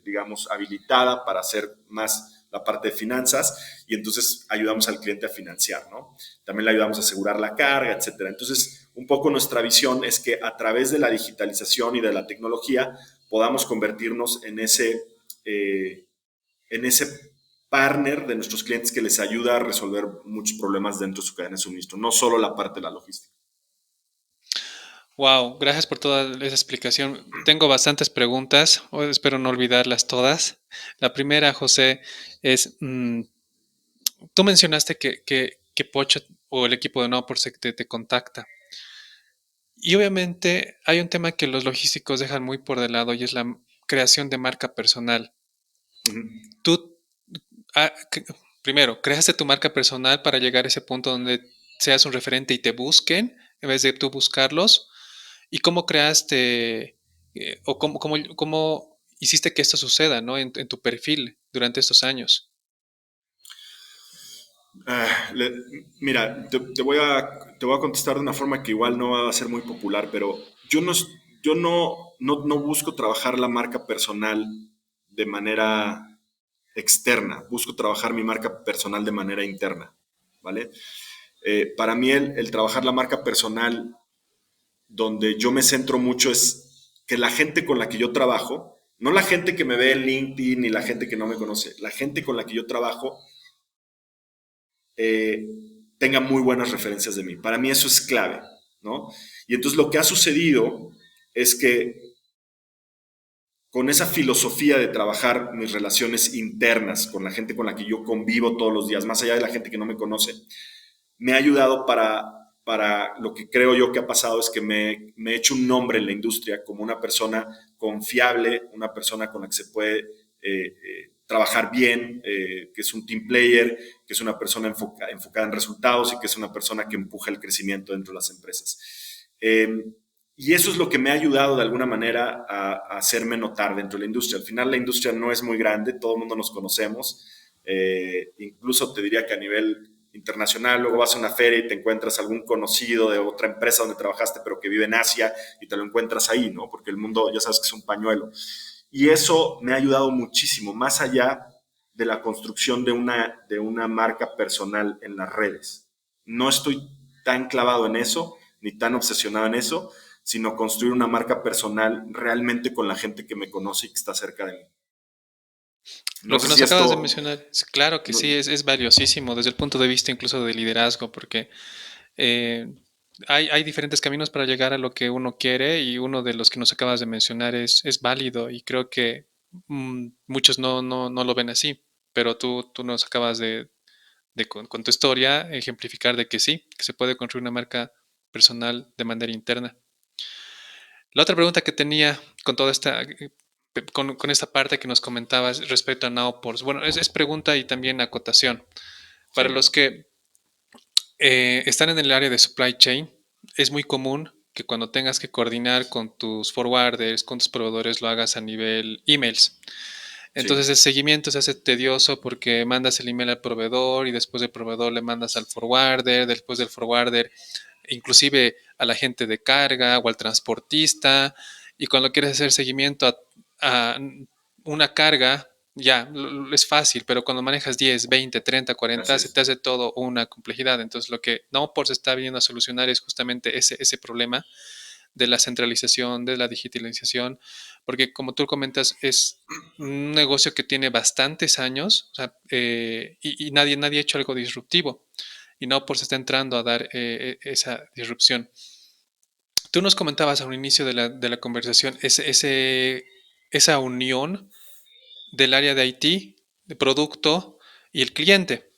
Speaker 1: digamos, habilitada para hacer más la parte de finanzas, y entonces ayudamos al cliente a financiar, ¿no? También le ayudamos a asegurar la carga, etcétera. Entonces, un poco nuestra visión es que a través de la digitalización y de la tecnología podamos convertirnos en ese partner de nuestros clientes que les ayuda a resolver muchos problemas dentro de su cadena de suministro, no solo la parte de la logística.
Speaker 4: Wow, gracias por toda esa explicación. Tengo bastantes preguntas, espero no olvidarlas todas. La primera, José, es, tú mencionaste que Pocho o el equipo de Nowports te contacta. Y obviamente hay un tema que los logísticos dejan muy por de lado, y es creación de marca personal.
Speaker 1: Ujú.
Speaker 4: Tú, ah, primero, creaste tu marca personal para llegar a ese punto donde seas un referente y te busquen en vez de tú buscarlos. ¿Y cómo creaste o cómo hiciste que esto suceda, ¿no? En tu perfil durante estos años.
Speaker 1: Mira, te voy a contestar de una forma que igual no va a ser muy popular, pero yo no busco trabajar la marca personal de manera externa, busco trabajar mi marca personal de manera interna, ¿vale? Para mí el trabajar la marca personal donde yo me centro mucho es que la gente con la que yo trabajo, no la gente que me ve en LinkedIn ni la gente que no me conoce, la gente con la que yo trabajo eh, tenga muy buenas referencias de mí. Para mí eso es clave, ¿no? Y entonces lo que ha sucedido es que con esa filosofía de trabajar mis relaciones internas con la gente con la que yo convivo todos los días, más allá de la gente que no me conoce, me ha ayudado para lo que creo yo que ha pasado es que me he hecho un nombre en la industria como una persona confiable, una persona con la que se puede trabajar bien, que es un team player, que es una persona enfocada en resultados y que es una persona que empuja el crecimiento dentro de las empresas. Y eso es lo que me ha ayudado de alguna manera a hacerme notar dentro de la industria. Al final la industria no es muy grande, todo el mundo nos conocemos, incluso te diría que a nivel internacional, luego vas a una feria y te encuentras algún conocido de otra empresa donde trabajaste, pero que vive en Asia y te lo encuentras ahí, ¿no? Porque el mundo ya sabes que es un pañuelo. Y eso me ha ayudado muchísimo, más allá de la construcción de una marca personal en las redes. No estoy tan clavado en eso, ni tan obsesionado en eso, sino construir una marca personal realmente con la gente que me conoce y que está cerca de mí.
Speaker 4: Lo
Speaker 1: No
Speaker 4: que
Speaker 1: sé
Speaker 4: nos
Speaker 1: si
Speaker 4: acabas de
Speaker 1: esto...
Speaker 4: mencionar, claro que
Speaker 1: No,
Speaker 4: sí, es valiosísimo desde el punto de vista incluso de liderazgo, porque eh, hay diferentes caminos para llegar a lo que uno quiere y uno de los que nos acabas de mencionar es válido y creo que muchos no lo ven así, pero tú nos acabas con tu historia ejemplificar de que sí, que se puede construir una marca personal de manera interna. La otra pregunta que tenía con toda esta, con esta parte que nos comentabas respecto a Nowports, bueno, es pregunta y también acotación.
Speaker 1: sí,
Speaker 4: Para los que están en el área de supply chain, es muy común que cuando tengas que coordinar con tus forwarders, con tus proveedores, lo hagas a nivel emails. Entonces
Speaker 1: sí,
Speaker 4: el seguimiento se hace tedioso porque mandas el email al proveedor y después del proveedor le mandas al forwarder, después del forwarder inclusive a la gente de carga o al transportista. Y cuando quieres hacer seguimiento a una carga, ya, es fácil, pero cuando manejas 10, 20, 30,
Speaker 1: así
Speaker 4: 40, se te
Speaker 1: es.
Speaker 4: hace todo una complejidad. Entonces, lo que Nowports está viniendo a solucionar es justamente ese problema de la centralización, de la digitalización, porque como tú comentas, es un negocio que tiene bastantes años, o sea, y nadie ha hecho algo disruptivo, y Nowports está entrando a dar esa disrupción. Tú nos comentabas a un inicio de la conversación esa unión del área de IT, de producto y el cliente.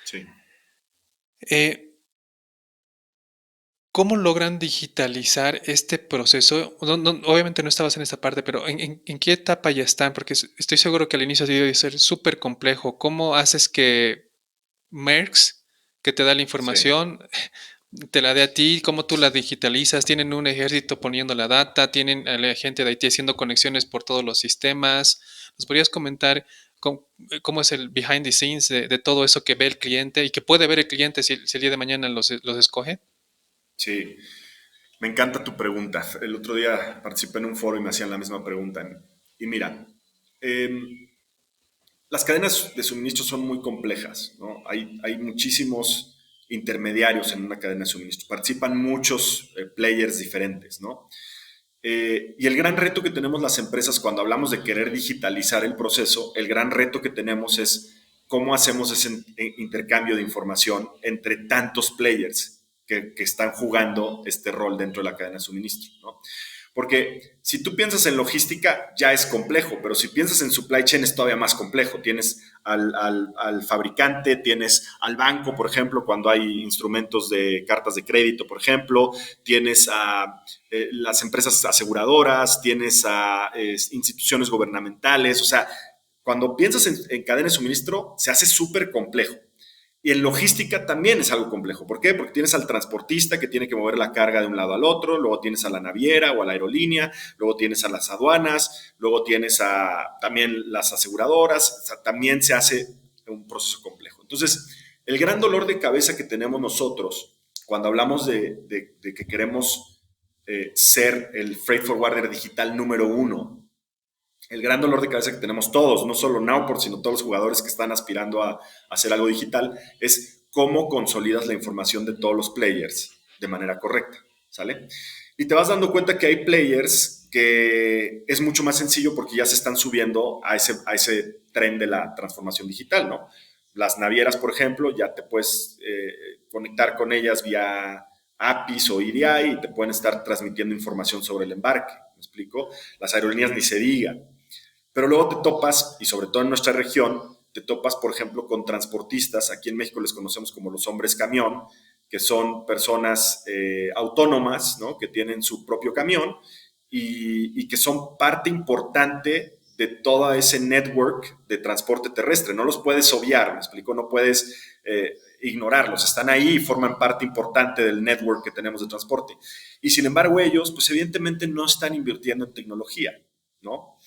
Speaker 1: Sí.
Speaker 4: Eh, ¿Cómo logran digitalizar este proceso? Obviamente no estabas en esta parte, pero ¿en qué etapa ya están? Porque estoy seguro que al inicio debió de ser súper complejo. ¿Cómo haces que Merckx, que te da la
Speaker 1: Sí.
Speaker 4: información, te la dé a ti? ¿Cómo tú la digitalizas? ¿Tienen un ejército poniendo la data? ¿Tienen a la gente de IT haciendo conexiones por todos los sistemas? ¿Nos podrías comentar cómo es el behind the scenes de todo eso que ve el cliente y que puede ver el cliente si el día de mañana los escoge?
Speaker 1: Sí, me encanta tu pregunta. El otro día participé en un foro y me hacían la misma pregunta. Y mira, eh, las cadenas de suministro son muy complejas, ¿no? Hay muchísimos intermediarios en una cadena de suministro. Participan muchos players diferentes, ¿no? Y el gran reto que tenemos las empresas cuando hablamos de querer digitalizar el proceso, el gran reto que tenemos es cómo hacemos ese intercambio de información entre tantos players que están jugando este rol dentro de la cadena de suministro, ¿no? Porque si tú piensas en logística, ya es complejo, pero si piensas en supply chain es todavía más complejo. Tienes al fabricante, tienes al banco, por ejemplo, cuando hay instrumentos de cartas de crédito, por ejemplo, tienes a las empresas aseguradoras, tienes a instituciones gubernamentales, o sea, cuando piensas en cadena de suministro, se hace súper complejo. Y en logística también es algo complejo. ¿Por qué? Porque tienes al transportista que tiene que mover la carga de un lado al otro, luego tienes a la naviera o a la aerolínea, luego tienes a las aduanas, luego tienes a también las aseguradoras, o sea, también se hace un proceso complejo. Entonces, el gran dolor de cabeza que tenemos nosotros cuando hablamos de que queremos ser el freight forwarder digital número uno, el gran dolor de cabeza que tenemos todos, no solo Nowport, sino todos los jugadores que están aspirando a hacer algo digital, es cómo consolidas la información de todos los players de manera correcta, ¿sale? Y te vas dando cuenta que hay players que es mucho más sencillo porque ya se están subiendo a ese tren de la transformación digital, ¿no? Las navieras, por ejemplo, ya te puedes conectar con ellas vía APIs o EDI y te pueden estar transmitiendo información sobre el embarque, ¿me explico? Las aerolíneas ni se digan. Pero luego te topas, y sobre todo en nuestra región, te topas, por ejemplo, con transportistas, aquí en México les conocemos como los hombres camión, que son personas autónomas, ¿no? Que tienen su propio camión y que son parte importante de todo ese network de transporte terrestre. No los puedes obviar, me explico, no puedes ignorarlos. Están ahí y forman parte importante del network que tenemos de transporte. Y sin embargo ellos, pues evidentemente no están invirtiendo en tecnología, ¿no?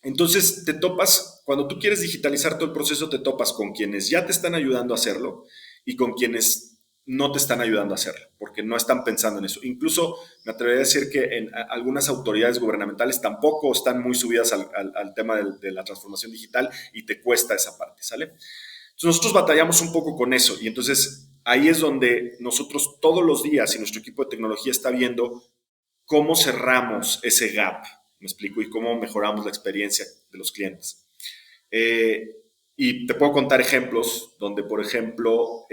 Speaker 1: Entonces te topas, cuando tú quieres digitalizar todo el proceso, te topas con quienes ya te están ayudando a hacerlo y con quienes no te están ayudando a hacerlo, porque no están pensando en eso. Incluso me atrevería a decir que en algunas autoridades gubernamentales tampoco están muy subidas al tema de la transformación digital y te cuesta esa parte, ¿sale? Entonces nosotros batallamos un poco con eso y entonces ahí es donde nosotros todos los días y nuestro equipo de tecnología está viendo cómo cerramos ese gap, me explico, y cómo mejoramos la experiencia de los clientes. Eh, y te puedo contar ejemplos donde, por ejemplo,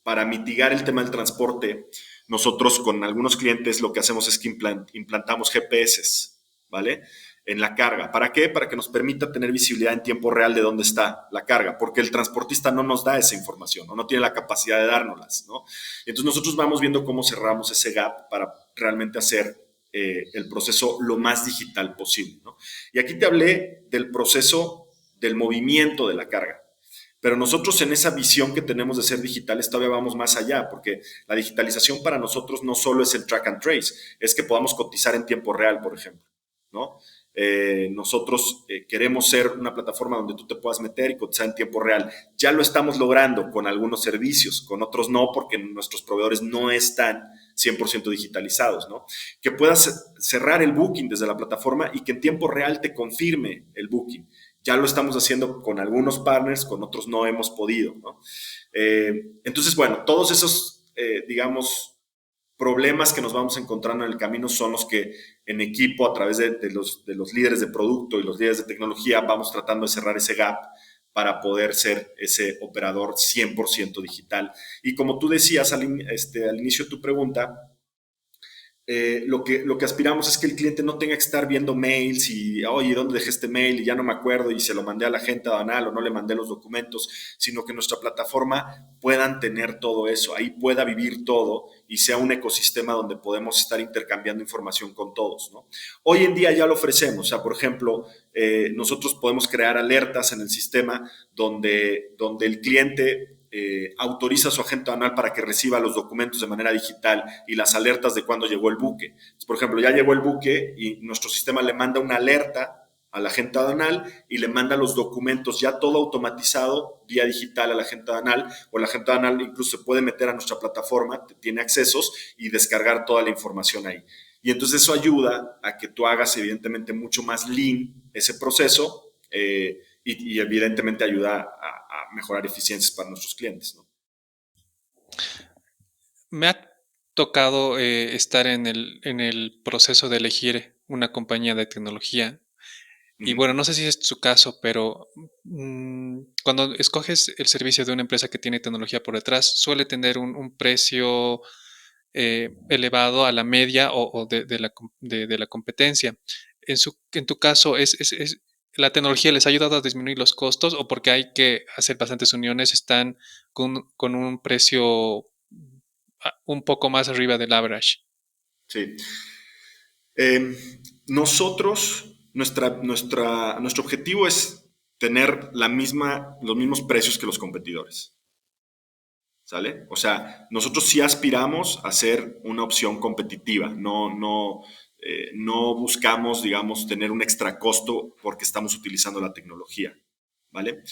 Speaker 1: para mitigar el tema del transporte, nosotros con algunos clientes lo que hacemos es que implantamos GPS, ¿vale? En la carga. ¿Para qué? Para que nos permita tener visibilidad en tiempo real de dónde está la carga, porque el transportista no nos da esa información o no tiene la capacidad de dárnoslas, ¿no? Entonces nosotros vamos viendo cómo cerramos ese gap para realmente hacer el proceso lo más digital posible, ¿no? Y aquí te hablé del proceso del movimiento de la carga. Pero nosotros en esa visión que tenemos de ser digitales todavía vamos más allá, porque la digitalización para nosotros no solo es el track and trace, es que podamos cotizar en tiempo real, por ejemplo, ¿no? Nosotros queremos ser una plataforma donde tú te puedas meter y cotizar en tiempo real. Ya lo estamos logrando con algunos servicios, con otros no, porque nuestros proveedores no están 100% digitalizados, ¿no? Que puedas cerrar el booking desde la plataforma y que en tiempo real te confirme el booking. Ya lo estamos haciendo con algunos partners, con otros no hemos podido, ¿no? Entonces, bueno, todos esos, digamos, problemas que nos vamos encontrando en el camino son los que en equipo, a través de los líderes de producto y los líderes de tecnología, vamos tratando de cerrar ese gap para poder ser ese operador 100% digital. Y como tú decías al inicio de tu pregunta, lo que aspiramos es que el cliente no tenga que estar viendo mails y, oye, ¿dónde dejé este mail? Y ya no me acuerdo y se lo mandé a la gente aduanal o no le mandé los documentos, sino que nuestra plataforma puedan tener todo eso, ahí pueda vivir todo y sea un ecosistema donde podemos estar intercambiando información con todos, ¿no? Hoy en día ya lo ofrecemos, o sea, por ejemplo, nosotros podemos crear alertas en el sistema donde el cliente autoriza a su agente aduanal para que reciba los documentos de manera digital y las alertas de cuándo llegó el buque. Entonces, por ejemplo, ya llegó el buque y nuestro sistema le manda una alerta al agente aduanal y le manda los documentos ya todo automatizado vía digital al agente aduanal, o el agente aduanal incluso se puede meter a nuestra plataforma, tiene accesos y descargar toda la información ahí. Y entonces eso ayuda a que tú hagas evidentemente mucho más lean ese proceso y evidentemente ayuda a mejorar eficiencias para nuestros clientes, ¿no?
Speaker 4: Me ha tocado estar en el proceso de elegir una compañía de tecnología. Y bueno, no sé si es su caso, pero cuando escoges el servicio de una empresa que tiene tecnología por detrás, suele tener un precio elevado a la media o de la competencia. En tu caso, ¿la tecnología les ha ayudado a disminuir los costos o porque hay que hacer bastantes uniones, están con un precio un poco más arriba del average?
Speaker 1: Sí. Nuestro objetivo es tener los mismos precios que los competidores. ¿Sale? O sea, nosotros sí aspiramos a ser una opción competitiva, no buscamos, digamos, tener un extra costo porque estamos utilizando la tecnología, ¿vale?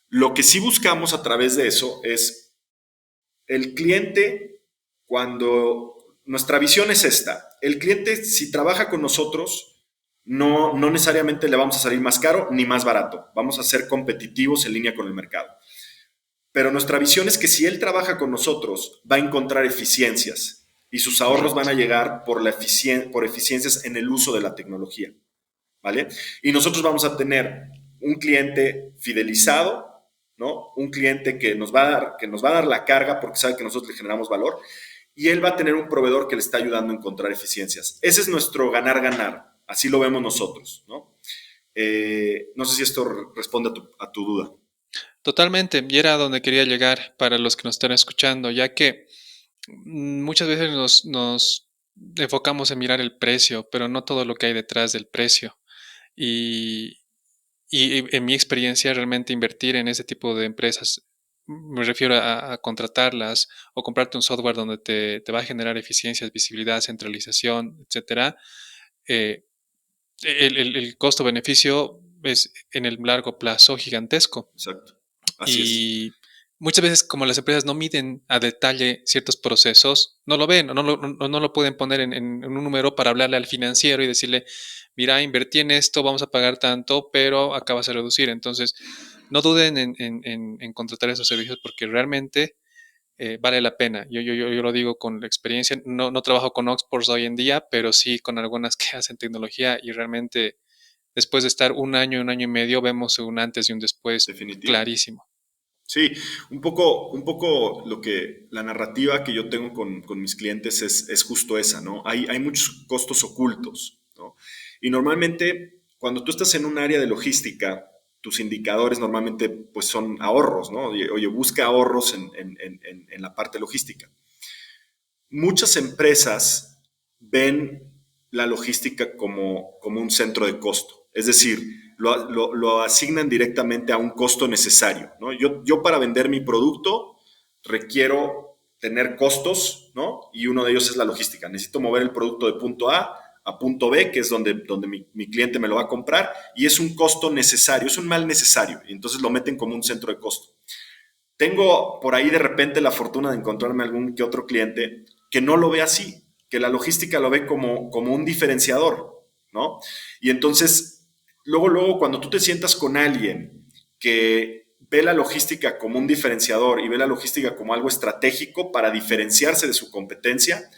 Speaker 1: Lo que sí buscamos a través de eso es el cliente, cuando nuestra visión es esta, el cliente si trabaja con nosotros, no necesariamente le vamos a salir más caro ni más barato, vamos a ser competitivos en línea con el mercado. Pero nuestra visión es que si él trabaja con nosotros, va a encontrar eficiencias y sus ahorros van a llegar por eficiencias en el uso de la tecnología, ¿vale? Y nosotros vamos a tener un cliente fidelizado, ¿no? Un cliente que nos va a dar la carga porque sabe que nosotros le generamos valor y él va a tener un proveedor que le está ayudando a encontrar eficiencias. Ese es nuestro ganar-ganar, así lo vemos nosotros, ¿no? No sé si esto responde a tu duda.
Speaker 4: Totalmente, y era donde quería llegar para los que nos están escuchando, ya que muchas veces nos enfocamos en mirar el precio, pero no todo lo que hay detrás del precio. Y, y en mi experiencia, realmente invertir en ese tipo de empresas, me refiero a contratarlas o comprarte un software donde te va a generar eficiencias, visibilidad, centralización, etcétera. eh, el costo-beneficio es en el largo plazo gigantesco.
Speaker 1: Exacto. Así es.
Speaker 4: Y muchas veces, como las empresas no miden a detalle ciertos procesos, no lo ven o no lo pueden poner en un número para hablarle al financiero y decirle, mira, invertí en esto, vamos a pagar tanto, pero acabas de reducir. Entonces, no duden en contratar esos servicios porque realmente vale la pena. Yo lo digo con la experiencia. No trabajo con Oxports hoy en día, pero sí con algunas que hacen tecnología y realmente después de estar un año y medio, vemos un antes y un después
Speaker 1: Definitivo.
Speaker 4: clarísimo.
Speaker 1: Sí, un poco la narrativa que yo tengo con mis clientes es justo esa, ¿no? Hay muchos costos ocultos, ¿no? Y normalmente, cuando tú estás en un área de logística, tus indicadores normalmente pues son ahorros, ¿no? Oye, busca ahorros en la parte logística. Muchas empresas ven la logística como un centro de costo, es decir, lo asignan directamente a un costo necesario, ¿no? Yo para vender mi producto requiero tener costos, ¿no? Y uno de ellos es la logística. Necesito mover el producto de punto A punto B, que es donde mi cliente me lo va a comprar, y es un costo necesario, es un mal necesario, y entonces lo meten como un centro de costo. Tengo por ahí de repente la fortuna de encontrarme algún que otro cliente que no lo ve así, que la logística lo ve como un diferenciador, ¿no? Y entonces, luego, cuando tú te sientas con alguien que ve la logística como un diferenciador y ve la logística como algo estratégico para diferenciarse de su competencia,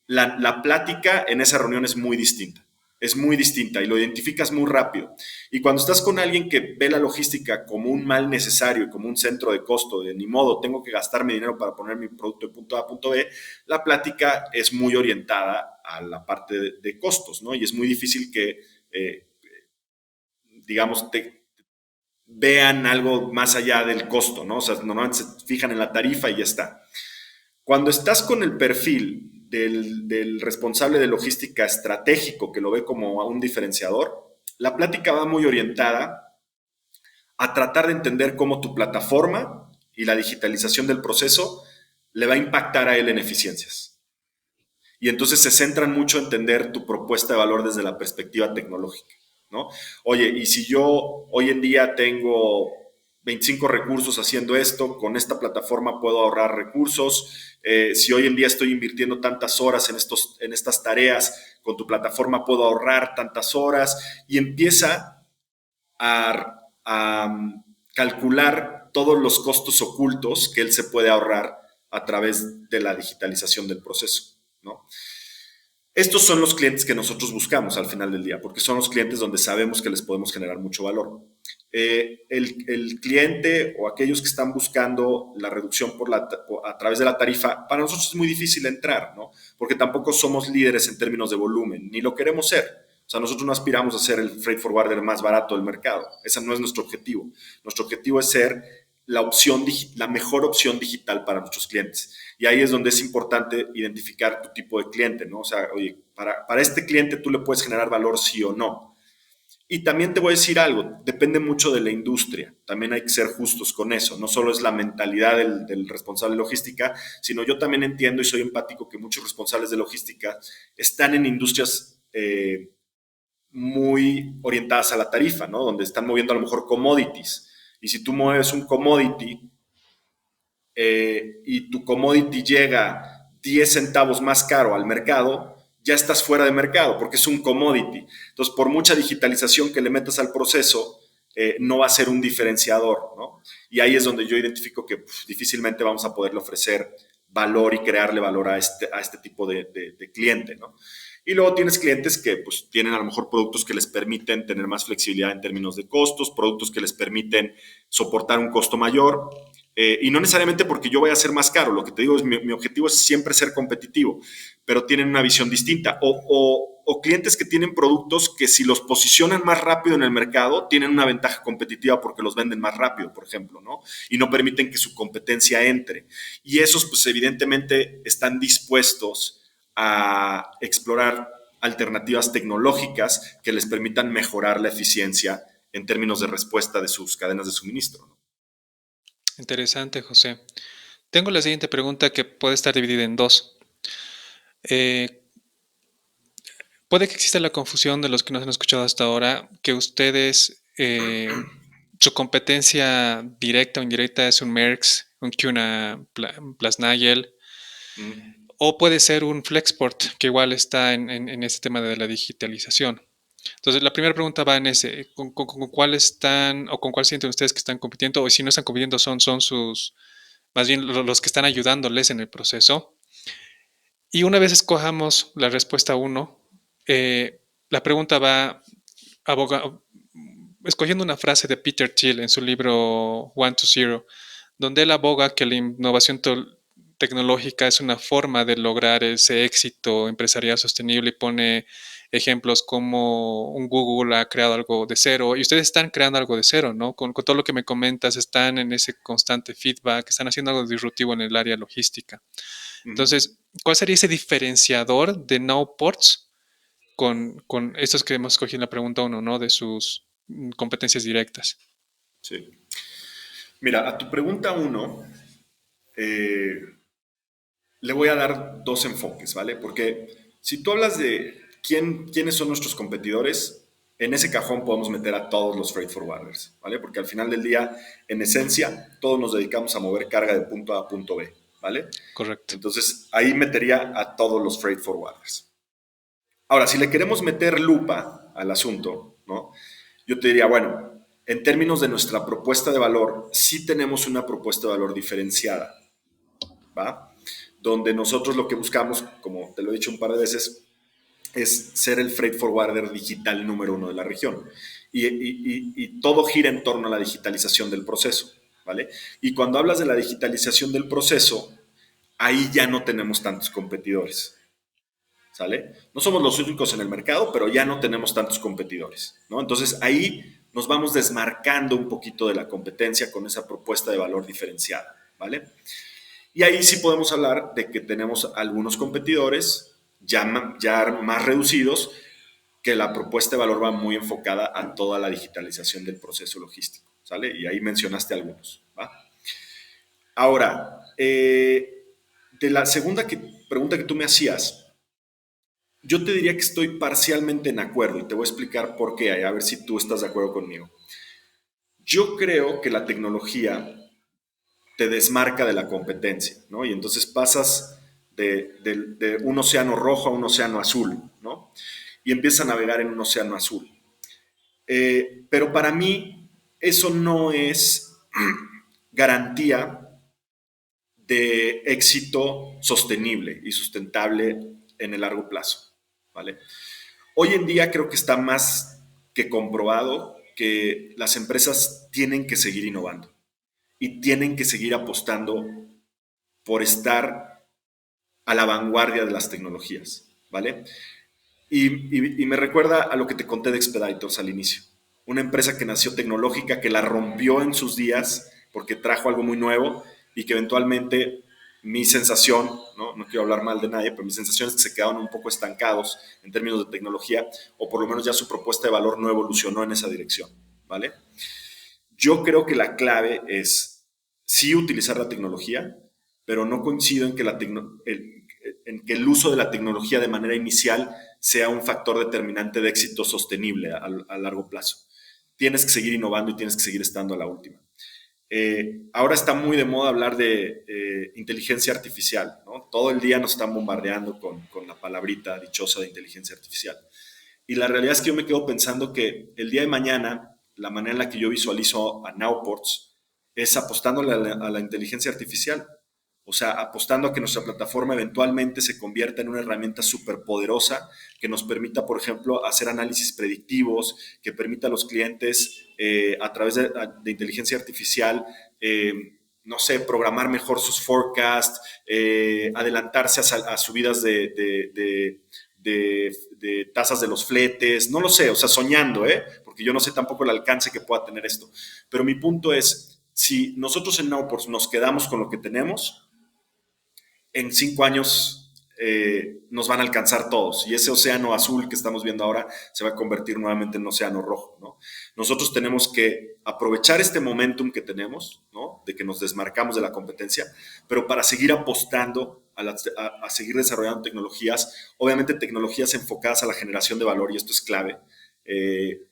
Speaker 1: la plática en esa reunión es muy distinta. Es muy distinta y lo identificas muy rápido. Y cuando estás con alguien que ve la logística como un mal necesario y como un centro de costo, de ni modo, tengo que gastar mi dinero para poner mi producto de punto A a punto B, la plática es muy orientada a la parte de costos, ¿no? Y es muy difícil que, digamos, vean algo más allá del costo, ¿no? O sea, normalmente se fijan en la tarifa y ya está. Cuando estás con el perfil del responsable de logística estratégico que lo ve como un diferenciador, la plática va muy orientada a tratar de entender cómo tu plataforma y la digitalización del proceso le va a impactar a él en eficiencias. Y entonces se centran mucho en entender tu propuesta de valor desde la perspectiva tecnológica, ¿no? Oye, y si yo hoy en día tengo 25 recursos haciendo esto, con esta plataforma puedo ahorrar recursos. Si hoy en día estoy invirtiendo tantas horas en estas tareas, con tu plataforma puedo ahorrar tantas horas y empieza a calcular todos los costos ocultos que él se puede ahorrar a través de la digitalización del proceso, ¿no? Estos son los clientes que nosotros buscamos al final del día, porque son los clientes donde sabemos que les podemos generar mucho valor. El cliente o aquellos que están buscando la reducción a través de la tarifa, para nosotros es muy difícil entrar, ¿no? Porque tampoco somos líderes en términos de volumen, ni lo queremos ser. O sea, nosotros no aspiramos a ser el freight forwarder más barato del mercado. Ese no es nuestro objetivo. Nuestro objetivo es ser la mejor opción digital para nuestros clientes. Y ahí es donde es importante identificar tu tipo de cliente, ¿no? O sea, oye, para este cliente tú le puedes generar valor sí o no. Y también te voy a decir algo, depende mucho de la industria, también hay que ser justos con eso, no solo es la mentalidad del responsable de logística, sino yo también entiendo y soy empático que muchos responsables de logística están en industrias muy orientadas a la tarifa, ¿no? Donde están moviendo a lo mejor commodities. Y si tú mueves un commodity y tu commodity llega 10 centavos más caro al mercado, ya estás fuera de mercado porque es un commodity. Entonces, por mucha digitalización que le metas al proceso, no va a ser un diferenciador, ¿no? Y ahí es donde yo identifico que difícilmente vamos a poderle ofrecer valor y crearle valor a este tipo de cliente, ¿no? Y luego tienes clientes que pues, tienen a lo mejor productos que les permiten tener más flexibilidad en términos de costos, productos que les permiten soportar un costo mayor, y no necesariamente porque yo vaya a ser más caro, lo que te digo es mi objetivo es siempre ser competitivo, pero tienen una visión distinta. O clientes que tienen productos que si los posicionan más rápido en el mercado, tienen una ventaja competitiva porque los venden más rápido, por ejemplo, ¿no? Y no permiten que su competencia entre. Y esos, pues evidentemente, están dispuestos a explorar alternativas tecnológicas que les permitan mejorar la eficiencia en términos de respuesta de sus cadenas de suministro, ¿no?
Speaker 4: Interesante, José. Tengo la siguiente pregunta que puede estar dividida en dos. Eh, Puede que exista la confusión de los que nos han escuchado hasta ahora, que ustedes, su competencia directa o indirecta es un Merckx, un Cuna Plus Nigel,
Speaker 1: Mm.
Speaker 4: o puede ser un Flexport, que igual está en este tema de la digitalización. Entonces, la primera pregunta va en ese, ¿con cuál están o con cuál sienten ustedes que están compitiendo? O si no están compitiendo, son sus, más bien los que están ayudándoles en el proceso. Y una vez escojamos la respuesta uno, la pregunta va escogiendo una frase de Peter Thiel en su libro One to Zero, donde él aboga que la innovación tecnológica es una forma de lograr ese éxito empresarial sostenible y pone ejemplos como un Google ha creado algo de cero y ustedes están creando algo de cero, ¿no? Con todo lo que me comentas, están en ese constante feedback, están haciendo algo disruptivo en el área logística.
Speaker 1: Ujú.
Speaker 4: Entonces, ¿cuál sería ese diferenciador de Nowports con estos que hemos escogido en la pregunta uno, ¿no? De sus competencias directas.
Speaker 1: Sí. Mira, a tu pregunta uno, eh, le voy a dar dos enfoques, ¿vale? Porque si tú hablas de quiénes son nuestros competidores, en ese cajón podemos meter a todos los freight forwarders, ¿vale? Porque al final del día, en esencia, todos nos dedicamos a mover carga de punto A a punto B, ¿vale?
Speaker 4: Correcto.
Speaker 1: Entonces, ahí metería a todos los freight forwarders. Ahora, si le queremos meter lupa al asunto, ¿no? Yo te diría, bueno, en términos de nuestra propuesta de valor, sí tenemos una propuesta de valor diferenciada, ¿va? Donde nosotros lo que buscamos, como te lo he dicho un par de veces, es ser el freight forwarder digital número uno de la región. Y todo gira en torno a la digitalización del proceso, ¿vale? Y cuando hablas de la digitalización del proceso, ahí ya no tenemos tantos competidores, ¿sale? No somos los únicos en el mercado, pero ya no tenemos tantos competidores, ¿no? Entonces ahí nos vamos desmarcando un poquito de la competencia con esa propuesta de valor diferenciada, ¿vale? Y ahí sí podemos hablar de que tenemos algunos competidores ya más reducidos, que la propuesta de valor va muy enfocada a toda la digitalización del proceso logístico, ¿sale? Y ahí mencionaste algunos, ¿va? Ahora, de la segunda pregunta que tú me hacías, yo te diría que estoy parcialmente en acuerdo y te voy a explicar por qué, a ver si tú estás de acuerdo conmigo. Yo creo que la tecnología te desmarca de la competencia, ¿no? Y entonces pasas de un océano rojo a un océano azul, ¿no? Y empiezas a navegar en un océano azul. Pero para mí eso no es garantía de éxito sostenible y sustentable en el largo plazo, ¿vale? Hoy en día creo que está más que comprobado que las empresas tienen que seguir innovando y tienen que seguir apostando por estar a la vanguardia de las tecnologías, ¿vale? Y me recuerda a lo que te conté de Expeditors al inicio. Una empresa que nació tecnológica, que la rompió en sus días porque trajo algo muy nuevo y que eventualmente mi sensación, no quiero hablar mal de nadie, pero mi sensación es que se quedaron un poco estancados en términos de tecnología, o por lo menos ya su propuesta de valor no evolucionó en esa dirección, ¿vale? Yo creo que la clave es sí utilizar la tecnología, pero no coincido en que, en que el uso de la tecnología de manera inicial sea un factor determinante de éxito sostenible a largo plazo. Tienes que seguir innovando y tienes que seguir estando a la última. Ahora está muy de moda hablar de inteligencia artificial, ¿no? Todo el día nos están bombardeando con la palabrita dichosa de inteligencia artificial. Y la realidad es que yo me quedo pensando que el día de mañana, la manera en la que yo visualizo a Nowports es apostándole a la inteligencia artificial. O sea, apostando a que nuestra plataforma eventualmente se convierta en una herramienta súper poderosa que nos permita, por ejemplo, hacer análisis predictivos, que permita a los clientes, a través de inteligencia artificial, no sé, programar mejor sus forecasts, adelantarse a subidas de tasas de los fletes, no lo sé, o sea, soñando, porque yo no sé tampoco el alcance que pueda tener esto. Pero mi punto es, si nosotros en Nowports nos quedamos con lo que tenemos, en 5 años nos van a alcanzar todos y ese océano azul que estamos viendo ahora se va a convertir nuevamente en océano rojo, ¿no? Nosotros tenemos que aprovechar este momentum que tenemos, ¿no? De que nos desmarcamos de la competencia, pero para seguir apostando a seguir desarrollando tecnologías, obviamente tecnologías enfocadas a la generación de valor, y esto es clave.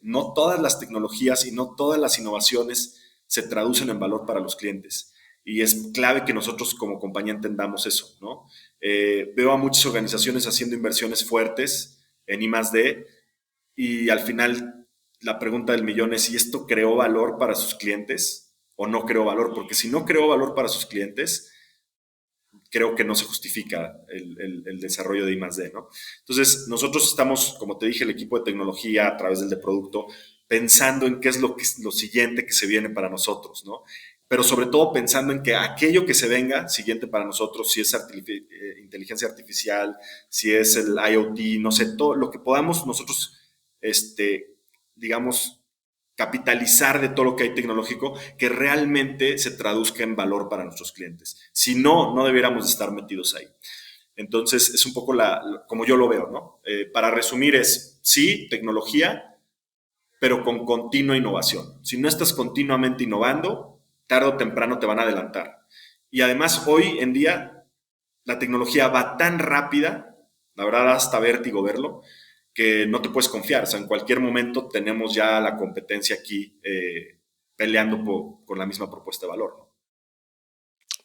Speaker 1: No todas las tecnologías y no todas las innovaciones se traducen en valor para los clientes. Y es clave que nosotros como compañía entendamos eso, ¿no? Veo a muchas organizaciones haciendo inversiones fuertes en I+D y al final la pregunta del millón es si esto creó valor para sus clientes o no creó valor, porque si no creó valor para sus clientes, creo que no se justifica el desarrollo de I+D, ¿no? Entonces, nosotros estamos, como te dije, el equipo de tecnología a través del de producto, pensando en qué es lo siguiente que se viene para nosotros, ¿no? Pero sobre todo pensando en que aquello que se venga siguiente para nosotros, si es inteligencia artificial, si es el IoT, no sé, todo lo que podamos nosotros, digamos, capitalizar de todo lo que hay tecnológico, que realmente se traduzca en valor para nuestros clientes. Si no, no debiéramos estar metidos ahí. Entonces, es un poco como yo lo veo, ¿no? Para resumir es, sí, tecnología, pero con continua innovación. Si no estás continuamente innovando, tarde o temprano te van a adelantar. Y además, hoy en día, la tecnología va tan rápida, la verdad, hasta vértigo verlo, que no te puedes confiar. O sea, en cualquier momento tenemos ya la competencia aquí peleando con la misma propuesta de valor, ¿no?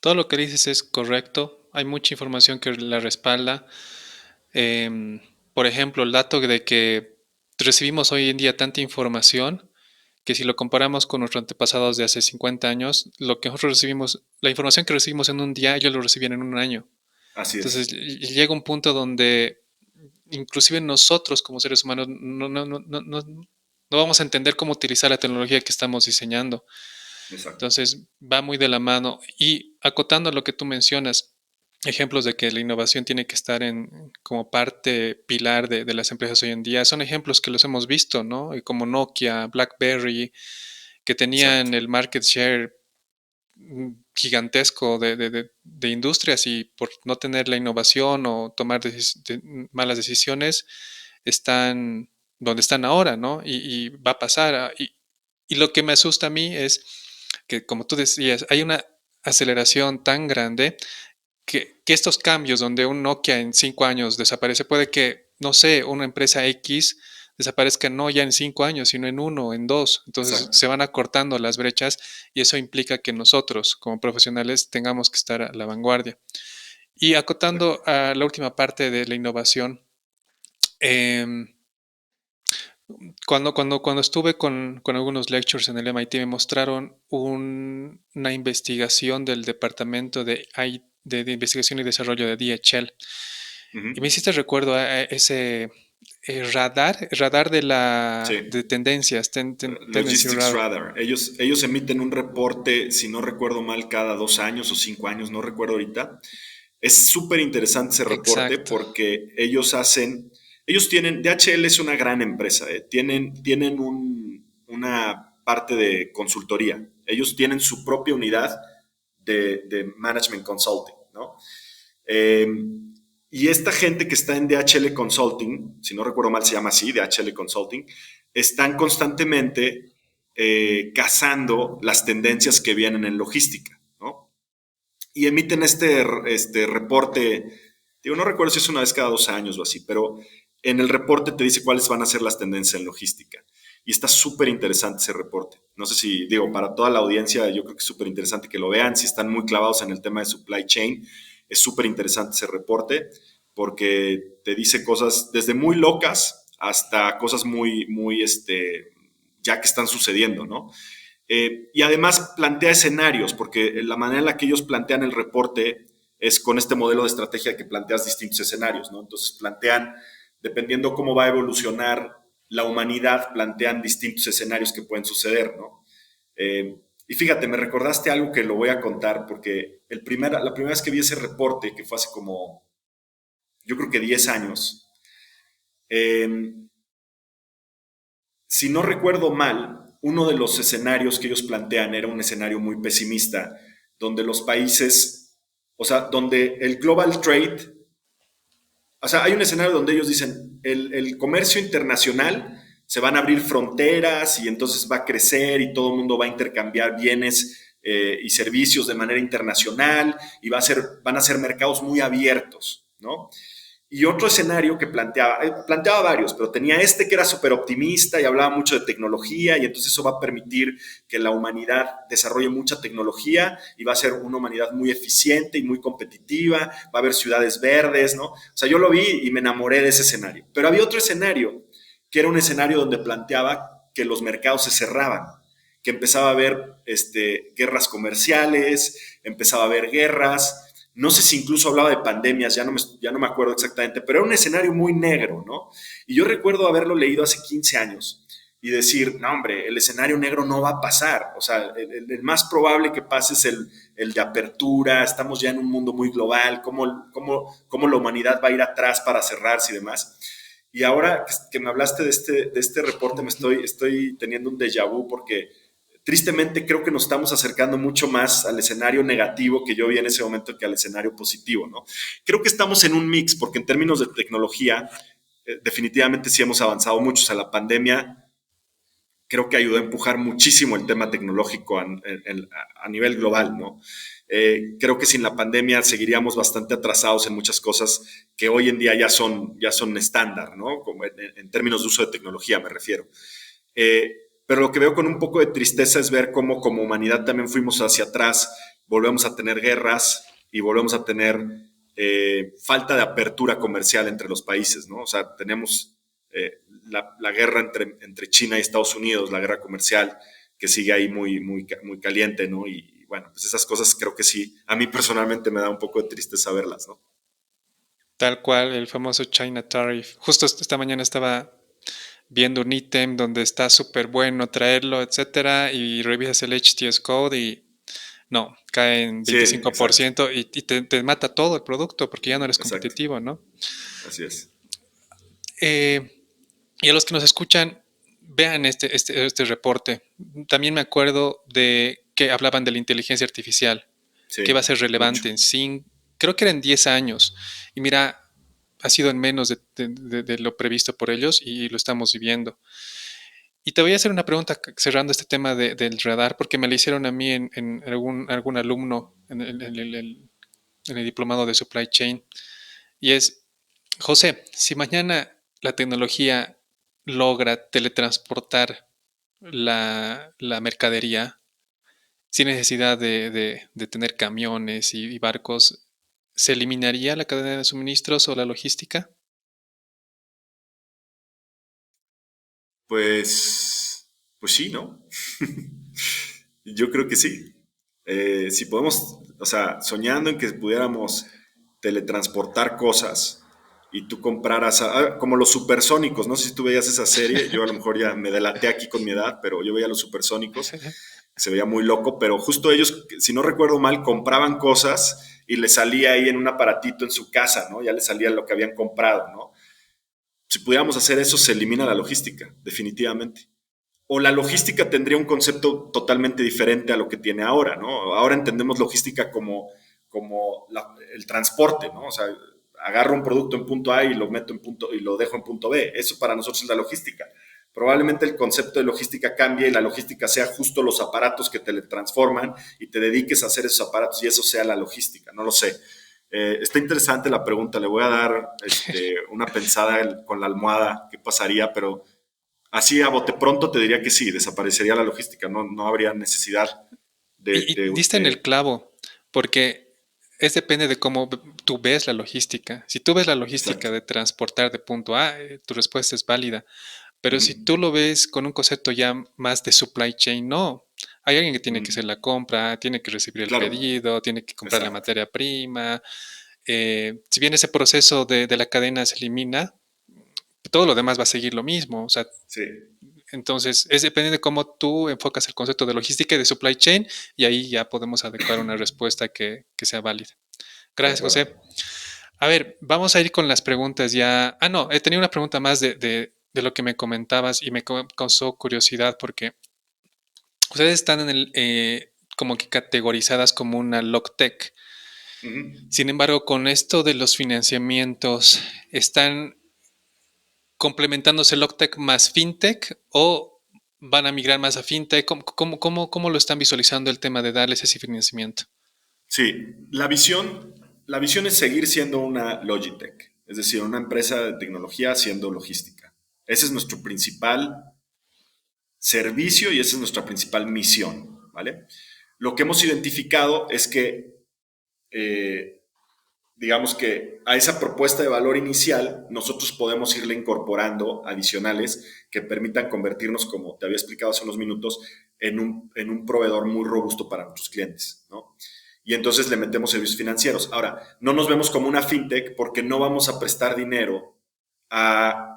Speaker 4: Todo lo que dices es correcto. Hay mucha información que la respalda. Por ejemplo, el dato de que recibimos hoy en día tanta información que si lo comparamos con nuestros antepasados de hace 50 años, lo que nosotros recibimos, la información que recibimos en un día, ellos lo recibían en un año.
Speaker 1: Así
Speaker 4: Entonces
Speaker 1: es.
Speaker 4: llega un punto donde inclusive nosotros como seres humanos no vamos a entender cómo utilizar la tecnología que estamos diseñando.
Speaker 1: Exacto.
Speaker 4: Entonces va muy de la mano. Y acotando lo que tú mencionas, ejemplos de que la innovación tiene que estar como parte pilar de las empresas hoy en día, son ejemplos que los hemos visto, ¿no? Como Nokia, BlackBerry, que tenían
Speaker 1: Exacto.
Speaker 4: el market share gigantesco de industrias y por no tener la innovación o tomar malas decisiones, están donde están ahora, ¿no? Y va a pasar. Y lo que me asusta a mí es que, como tú decías, hay una aceleración tan grande que estos cambios donde un Nokia en 5 años desaparece, puede que, no sé, una empresa X desaparezca no ya en 5 años, sino en uno, en dos. Entonces
Speaker 1: Exacto.
Speaker 4: se van acortando las brechas y eso implica que nosotros, como profesionales, tengamos que estar a la vanguardia. Y acotando
Speaker 1: Exacto.
Speaker 4: a la última parte de la innovación, eh, cuando estuve con algunos lectures en el MIT me mostraron una investigación del departamento de investigación y desarrollo de DHL. Y me
Speaker 1: Ujú.
Speaker 4: hiciste recuerdo a ese radar
Speaker 1: Sí.
Speaker 4: de tendencias, Tendency
Speaker 1: Logistics
Speaker 4: Radar.
Speaker 1: Radar. Ellos emiten un reporte, si no recuerdo mal, cada 2 años o 5 años, no recuerdo ahorita. Es súper interesante ese reporte
Speaker 4: Exacto,
Speaker 1: porque ellos tienen, DHL es una gran empresa, tienen una parte de consultoría. Ellos tienen su propia unidad de Management Consulting, ¿no? Eh, y esta gente que está en DHL Consulting, si no recuerdo mal se llama así, DHL Consulting, están constantemente cazando las tendencias que vienen en logística, ¿no? Y emiten este reporte, digo, no recuerdo si es una vez cada 2 años o así, pero en el reporte te dice cuáles van a ser las tendencias en logística. Y está súper interesante ese reporte. No sé si, digo, para toda la audiencia, yo creo que es súper interesante que lo vean. Si están muy clavados en el tema de supply chain, es súper interesante ese reporte porque te dice cosas desde muy locas hasta cosas ya que están sucediendo, ¿no? Y además plantea escenarios, porque la manera en la que ellos plantean el reporte es con este modelo de estrategia que planteas distintos escenarios, ¿no? Entonces plantean, dependiendo cómo va a evolucionar la humanidad, plantean distintos escenarios que pueden suceder, ¿no? Y fíjate, me recordaste algo que lo voy a contar, porque la primera vez que vi ese reporte, que fue hace como, yo creo que 10 años, eh, si no recuerdo mal, uno de los escenarios que ellos plantean era un escenario muy pesimista, donde los países, o sea, donde el global trade, o sea, hay un escenario donde ellos dicen, el comercio internacional se van a abrir fronteras y entonces va a crecer y todo el mundo va a intercambiar bienes y servicios de manera internacional y van a ser mercados muy abiertos, ¿no? Y otro escenario que planteaba varios, pero tenía este que era súper optimista y hablaba mucho de tecnología y entonces eso va a permitir que la humanidad desarrolle mucha tecnología y va a ser una humanidad muy eficiente y muy competitiva, va a haber ciudades verdes, ¿no? O sea, yo lo vi y me enamoré de ese escenario. Pero había otro escenario, que era un escenario donde planteaba que los mercados se cerraban, que empezaba a haber guerras comerciales, empezaba a haber guerras, no sé si incluso hablaba de pandemias, ya no me acuerdo exactamente, pero era un escenario muy negro, ¿no? Y yo recuerdo haberlo leído hace 15 años y decir, no, hombre, el escenario negro no va a pasar. O sea, el más probable que pase es el de apertura, estamos ya en un mundo muy global, cómo la humanidad va a ir atrás para cerrarse y demás. Y ahora que me hablaste de este reporte, estoy teniendo un déjà vu porque tristemente creo que nos estamos acercando mucho más al escenario negativo que yo vi en ese momento que al escenario positivo, ¿no? Creo que estamos en un mix, porque en términos de tecnología, definitivamente sí hemos avanzado mucho. O sea, la pandemia creo que ayudó a empujar muchísimo el tema tecnológico a nivel global, ¿no? Creo que sin la pandemia seguiríamos bastante atrasados en muchas cosas que hoy en día ya son estándar, ¿no? Como en términos de uso de tecnología me refiero. Pero lo que veo con un poco de tristeza es ver cómo como humanidad también fuimos hacia atrás, volvemos a tener guerras y volvemos a tener falta de apertura comercial entre los países, ¿no? O sea, tenemos la guerra entre China y Estados Unidos, la guerra comercial que sigue ahí muy caliente, ¿no? Y bueno, pues esas cosas creo que sí, a mí personalmente me da un poco de tristeza verlas, ¿no?
Speaker 4: tal cual, el famoso China Tariff. Justo esta mañana estaba viendo un ítem donde está súper bueno traerlo, etcétera, y revisas el HTS code y no, cae en
Speaker 1: Sí, exacto,
Speaker 4: 25% y te mata todo el producto porque ya no eres
Speaker 1: exacto,
Speaker 4: competitivo, ¿no?
Speaker 1: así es.
Speaker 4: Eh, y a los que nos escuchan, vean este reporte. También me acuerdo de que hablaban de la inteligencia artificial, que va a
Speaker 1: Sí,
Speaker 4: ser
Speaker 1: mucho.
Speaker 4: relevante creo que eran 10 años. Y mira, ha sido en menos de lo previsto por ellos y lo estamos viviendo. Y te voy a hacer una pregunta cerrando este tema del radar, porque me la hicieron a mí en algún alumno en el diplomado de Supply Chain. Y es, José, si mañana la tecnología logra teletransportar la mercadería sin necesidad de tener camiones y barcos, ¿se eliminaría la cadena de suministros o la logística?
Speaker 1: Pues sí, ¿no? Yo creo que sí. Si podemos, o sea, soñando en que pudiéramos teletransportar cosas y tú compraras, como los supersónicos, no sé si tú veías esa serie, yo a lo mejor ya me delaté aquí con mi edad, pero yo veía los supersónicos, se veía muy loco, pero justo ellos, si no recuerdo mal, compraban cosas y les salía ahí en un aparatito en su casa, ¿no? Ya les salía lo que habían comprado, ¿no? Si pudiéramos hacer eso, se elimina la logística, definitivamente. O la logística tendría un concepto totalmente diferente a lo que tiene ahora, ¿no? Ahora entendemos logística como el transporte, ¿no? O sea, agarro un producto en punto A y lo meto en punto y lo dejo en punto B. Eso para nosotros es la logística. Probablemente el concepto de logística cambie y la logística sea justo los aparatos que te transforman y te dediques a hacer esos aparatos y eso sea la logística, no lo sé. Está interesante la pregunta, le voy a dar una pensada con la almohada, qué pasaría, pero así a bote pronto te diría que sí, desaparecería la logística, no habría necesidad
Speaker 4: Y diste en el clavo, porque depende de cómo tú ves la logística. Si tú ves la logística
Speaker 1: Exacto.
Speaker 4: de transportar de punto A, tu respuesta es válida. Pero
Speaker 1: Ujú.
Speaker 4: si tú lo ves con un concepto ya más de supply chain, no. Hay alguien que tiene que hacer la compra, tiene que recibir el
Speaker 1: Claro,
Speaker 4: pedido, tiene que comprar la
Speaker 1: exacto.
Speaker 4: materia prima. Si bien ese proceso de la cadena se elimina, todo lo demás va a seguir lo mismo. O sea,
Speaker 1: Sí,
Speaker 4: entonces depende de cómo tú enfocas el concepto de logística y de supply chain y ahí ya podemos adecuar una respuesta que sea válida.
Speaker 1: de
Speaker 4: Gracias,
Speaker 1: acuerdo.
Speaker 4: José. A ver, vamos a ir con las preguntas ya. Ah, no, he tenido una pregunta más de lo que me comentabas y me causó curiosidad porque ustedes están como que categorizadas como una logtech.
Speaker 1: Ujú.
Speaker 4: Sin embargo, con esto de los financiamientos, ¿están complementándose logtech más fintech o van a migrar más a fintech? ¿Cómo lo están visualizando el tema de darles ese financiamiento?
Speaker 1: Sí, la visión es seguir siendo una Logitech, es decir, una empresa de tecnología haciendo logística. Ese es nuestro principal servicio y esa es nuestra principal misión, ¿vale? Lo que hemos identificado es que, eh, digamos que a esa propuesta de valor inicial, nosotros podemos irle incorporando adicionales que permitan convertirnos, como te había explicado hace unos minutos, en un proveedor muy robusto para nuestros clientes, ¿no? Y entonces le metemos servicios financieros. Ahora, no nos vemos como una fintech porque no vamos a prestar dinero a,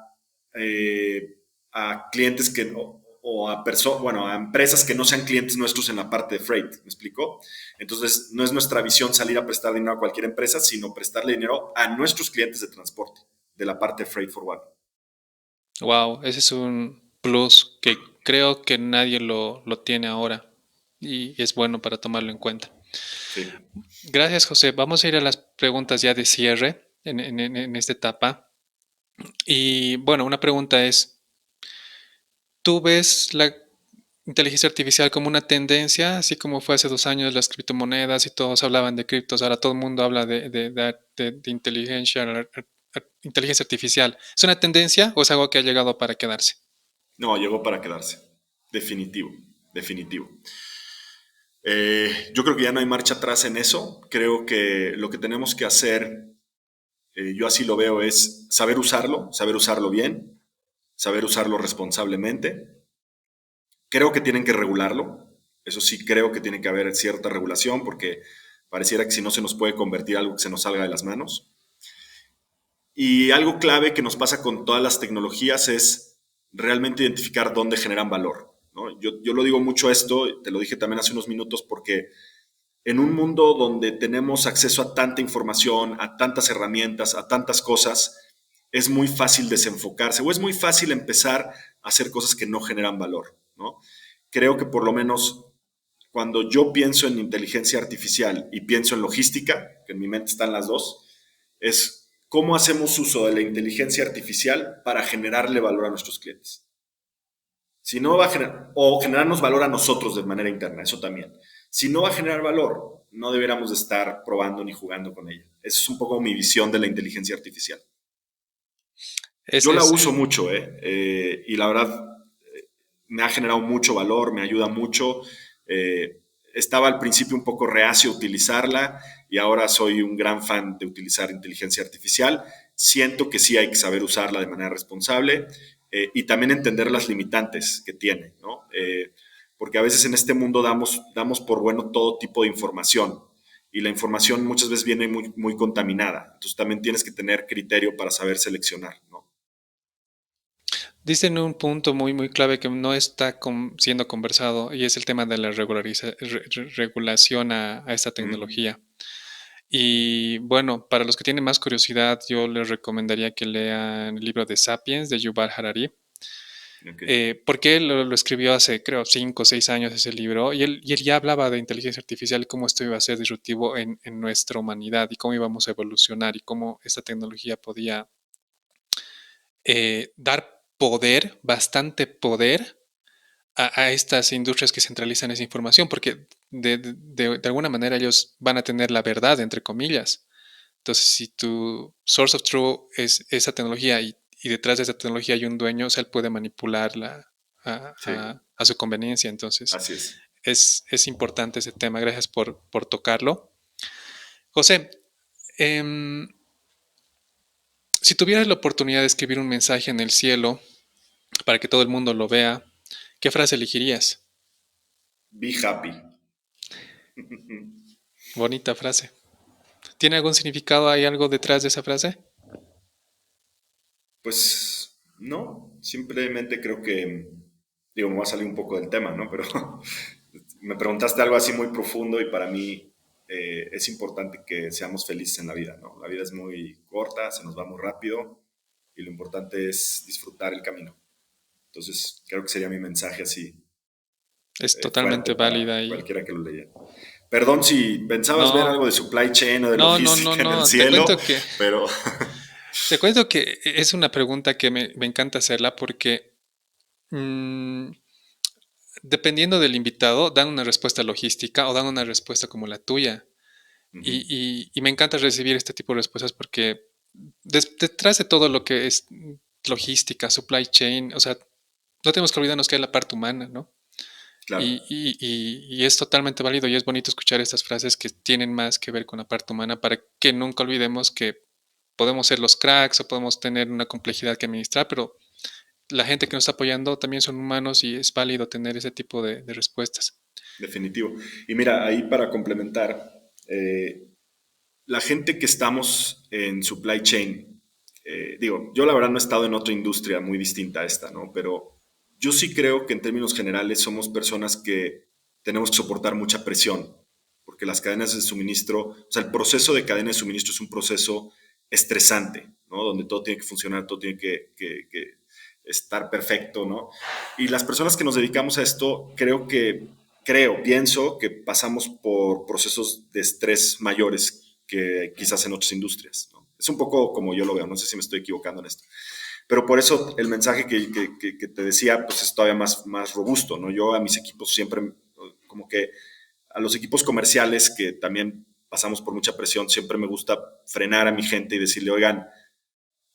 Speaker 1: a clientes que no, o a empresas que no sean clientes nuestros en la parte de freight, ¿me explico? Entonces, no es nuestra visión salir a prestar dinero a cualquier empresa, sino prestarle dinero a nuestros clientes de transporte, de la parte de freight forward.
Speaker 4: Wow, ese es un plus que creo que nadie lo tiene ahora y es bueno para tomarlo en cuenta.
Speaker 1: Sí.
Speaker 4: Gracias, José. Vamos a ir a las preguntas ya de cierre en esta etapa. Y bueno, una pregunta es, ¿tú ves la inteligencia artificial como una tendencia, así como fue hace 2 años las criptomonedas y todos hablaban de criptos, ahora todo el mundo habla de inteligencia artificial? ¿Es una tendencia o es algo que ha llegado para quedarse?
Speaker 1: No, llegó para quedarse. Definitivo, definitivo. Yo creo que ya no hay marcha atrás en eso. Creo que lo que tenemos que hacer, yo así lo veo, es saber usarlo bien, saber usarlo responsablemente. Creo que tienen que regularlo. Eso sí, creo que tiene que haber cierta regulación porque pareciera que si no se nos puede convertir algo que se nos salga de las manos. Y algo clave que nos pasa con todas las tecnologías es realmente identificar dónde generan valor, ¿no? Yo lo digo mucho esto, te lo dije también hace unos minutos, porque en un mundo donde tenemos acceso a tanta información, a tantas herramientas, a tantas cosas, es muy fácil desenfocarse o es muy fácil empezar a hacer cosas que no generan valor, ¿no? Creo que por lo menos cuando yo pienso en inteligencia artificial y pienso en logística, que en mi mente están las dos, es cómo hacemos uso de la inteligencia artificial para generarle valor a nuestros clientes. Si no va a generar, o generarnos valor a nosotros de manera interna, eso también. Si no va a generar valor, no deberíamos de estar probando ni jugando con ella. Esa es un poco mi visión de la inteligencia artificial. Yo
Speaker 4: Ese
Speaker 1: la
Speaker 4: es,
Speaker 1: uso mucho, y la verdad me ha generado mucho valor, me ayuda mucho. Estaba al principio un poco reacio a utilizarla y ahora soy un gran fan de utilizar inteligencia artificial. Siento que sí hay que saber usarla de manera responsable, y también entender las limitantes que tiene, ¿no? Porque a veces en este mundo damos por bueno todo tipo de información y la información muchas veces viene muy, muy contaminada. Entonces también tienes que tener criterio para saber seleccionar, ¿no?
Speaker 4: Dicen un punto muy, muy clave que no está siendo conversado y es el tema de la regulación a esta
Speaker 1: Mm,
Speaker 4: tecnología. Y bueno, para los que tienen más curiosidad, yo les recomendaría que lean el libro de Sapiens de Yuval Harari,
Speaker 1: ok,
Speaker 4: porque él lo escribió hace, creo, 5 o 6 años ese libro, y él ya hablaba de inteligencia artificial y cómo esto iba a ser disruptivo en nuestra humanidad y cómo íbamos a evolucionar y cómo esta tecnología podía dar poder, bastante poder a estas industrias que centralizan esa información, porque de alguna manera ellos van a tener la verdad, entre comillas. Entonces, si tu source of truth es esa tecnología y detrás de esa tecnología hay un dueño, o sea, él puede manipularla
Speaker 1: sí,
Speaker 4: a su conveniencia. Entonces,
Speaker 1: así es.
Speaker 4: es importante ese tema. Gracias por tocarlo. José, em, si tuvieras la oportunidad de escribir un mensaje en el cielo para que todo el mundo lo vea, ¿qué frase elegirías?
Speaker 1: Be happy.
Speaker 4: Bonita frase. ¿Tiene algún significado? ¿Hay algo detrás de esa frase?
Speaker 1: Pues no, simplemente creo que, digo, me va a salir un poco del tema, ¿no? Pero me preguntaste algo así muy profundo y para mí es importante que seamos felices en la vida, ¿no? La vida es muy corta, se nos va muy rápido y lo importante es disfrutar el camino. Entonces, creo que sería mi mensaje así
Speaker 4: Es
Speaker 1: fuerte
Speaker 4: totalmente
Speaker 1: para
Speaker 4: válida y...
Speaker 1: cualquiera que lo leyera. Perdón si pensabas ver
Speaker 4: No,
Speaker 1: algo de supply chain o de
Speaker 4: no, no, no,
Speaker 1: logística en el
Speaker 4: no.
Speaker 1: cielo, pero
Speaker 4: Te cuento que es una pregunta que me encanta hacerla porque mm, dependiendo del invitado, dan una respuesta logística o dan una respuesta como la tuya.
Speaker 1: ujú,
Speaker 4: Y me encanta recibir este tipo de respuestas porque detrás de todo lo que es logística, supply chain, o sea, no tenemos que olvidarnos que hay la parte humana, ¿no?
Speaker 1: claro.
Speaker 4: Y es totalmente válido y es bonito escuchar estas frases que tienen más que ver con la parte humana para que nunca olvidemos que podemos ser los cracks o podemos tener una complejidad que administrar, pero la gente que nos está apoyando también son humanos y es válido tener ese tipo de respuestas.
Speaker 1: Definitivo. Y mira, ahí para complementar, la gente que estamos en supply chain, digo, yo la verdad no he estado en otra industria muy distinta a esta, ¿no? Pero yo sí creo que en términos generales somos personas que tenemos que soportar mucha presión, porque las cadenas de suministro, o sea, el proceso de cadena de suministro es un proceso estresante, ¿no? Donde todo tiene que funcionar, todo tiene que estar perfecto, ¿no? Y las personas que nos dedicamos a esto, pienso que pasamos por procesos de estrés mayores que quizás en otras industrias, ¿no? Es un poco como yo lo veo, no sé si me estoy equivocando en esto. Pero por eso el mensaje que te decía, pues es todavía más robusto, ¿no? Yo a mis equipos siempre, como que a los equipos comerciales que también pasamos por mucha presión, siempre me gusta frenar a mi gente y decirle, oigan,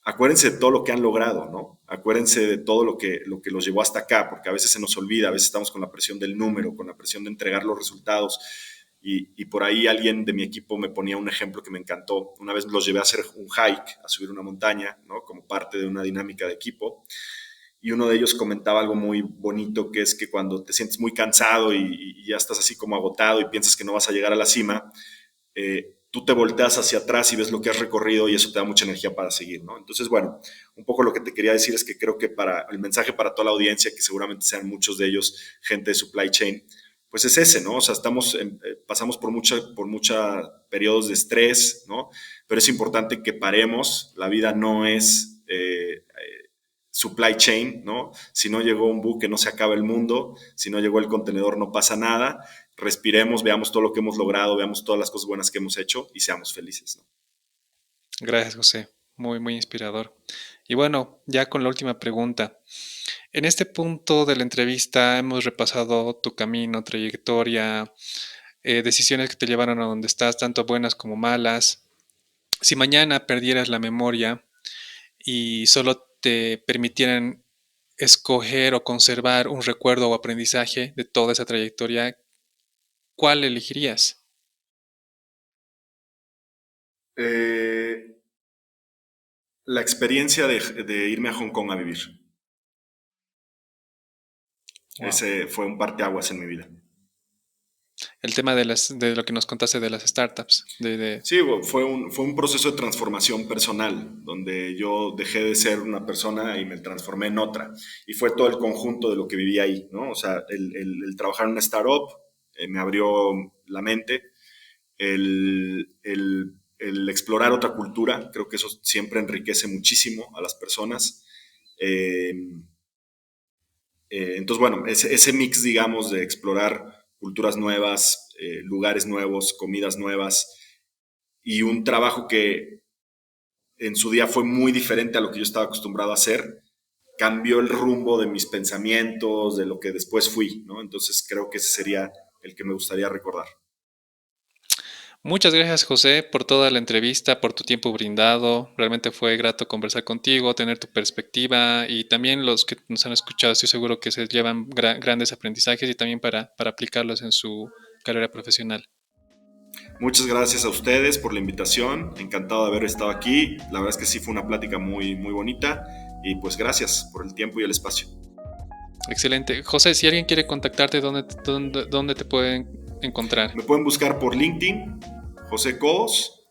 Speaker 1: acuérdense de todo lo que han logrado, ¿no? Acuérdense de todo lo que los llevó hasta acá, porque a veces se nos olvida, a veces estamos con la presión del número, con la presión de entregar los resultados. Y por ahí alguien de mi equipo me ponía un ejemplo que me encantó. Una vez los llevé a hacer un hike, a subir una montaña, ¿no? Como parte de una dinámica de equipo. Y uno de ellos comentaba algo muy bonito, que es que cuando te sientes muy cansado y ya estás así como agotado y piensas que no vas a llegar a la cima, tú te volteas hacia atrás y ves lo que has recorrido y eso te da mucha energía para seguir, ¿no? Entonces, bueno, un poco lo que te quería decir es que creo que para el mensaje para toda la audiencia, que seguramente sean muchos de ellos gente de supply chain, pues es ese, ¿no? O sea, pasamos por muchos periodos de estrés, ¿no? Pero es importante que paremos, la vida no es supply chain, ¿no? Si no llegó un buque no se acaba el mundo, si no llegó el contenedor no pasa nada, respiremos, veamos todo lo que hemos logrado, veamos todas las cosas buenas que hemos hecho y seamos felices, ¿no?
Speaker 4: Gracias, José. Muy, muy inspirador. Y bueno, ya con la última pregunta. En este punto de la entrevista hemos repasado tu camino, trayectoria, decisiones que te llevaron a donde estás, tanto buenas como malas. Si mañana perdieras la memoria y solo te permitieran escoger o conservar un recuerdo o aprendizaje de toda esa trayectoria, ¿cuál elegirías?
Speaker 1: Eh, la experiencia de irme a Hong Kong a vivir.
Speaker 4: Wow.
Speaker 1: Ese fue un parteaguas en mi vida.
Speaker 4: El tema de lo que nos contaste de las startups.
Speaker 1: Sí, fue un proceso de transformación personal, donde yo dejé de ser una persona y me transformé en otra. Y fue todo el conjunto de lo que viví ahí, ¿no? O sea, el trabajar en una startup me abrió la mente, el explorar otra cultura, creo que eso siempre enriquece muchísimo a las personas. Entonces, bueno, ese mix, digamos, de explorar culturas nuevas, lugares nuevos, comidas nuevas y un trabajo que en su día fue muy diferente a lo que yo estaba acostumbrado a hacer, cambió el rumbo de mis pensamientos, de lo que después fui, ¿no? Entonces creo que ese sería el que me gustaría recordar.
Speaker 4: Muchas gracias, José, por toda la entrevista, por tu tiempo brindado. Realmente fue grato conversar contigo, tener tu perspectiva, y también los que nos han escuchado, estoy seguro que se llevan grandes aprendizajes y también para aplicarlos en su carrera profesional.
Speaker 1: Muchas gracias a ustedes por la invitación. Encantado de haber estado aquí. La verdad es que sí fue una plática muy, muy bonita. Y pues gracias por el tiempo y el espacio.
Speaker 4: Excelente. José, si alguien quiere contactarte, ¿dónde te pueden encontrar?
Speaker 1: Me pueden buscar por LinkedIn, José Cobos.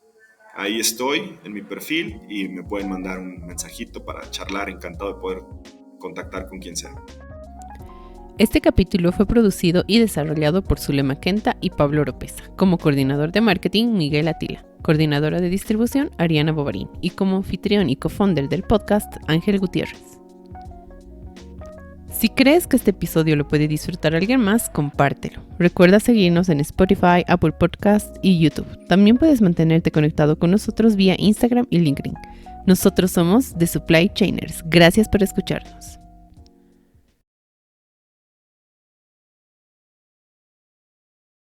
Speaker 1: Ahí estoy en mi perfil y me pueden mandar un mensajito para charlar. Encantado de poder contactar con quien sea.
Speaker 2: Este capítulo fue producido y desarrollado por Zulema Kenta y Pablo Oropesa. Como coordinador de marketing, Miguel Atila. Coordinadora de distribución, Ariana Bovarín. Y como anfitrión y co-founder del podcast, Ángel Gutiérrez. Si crees que este episodio lo puede disfrutar alguien más, compártelo. Recuerda seguirnos en Spotify, Apple Podcasts y YouTube. También puedes mantenerte conectado con nosotros vía Instagram y LinkedIn. Nosotros somos The Supply Chainers. Gracias por escucharnos.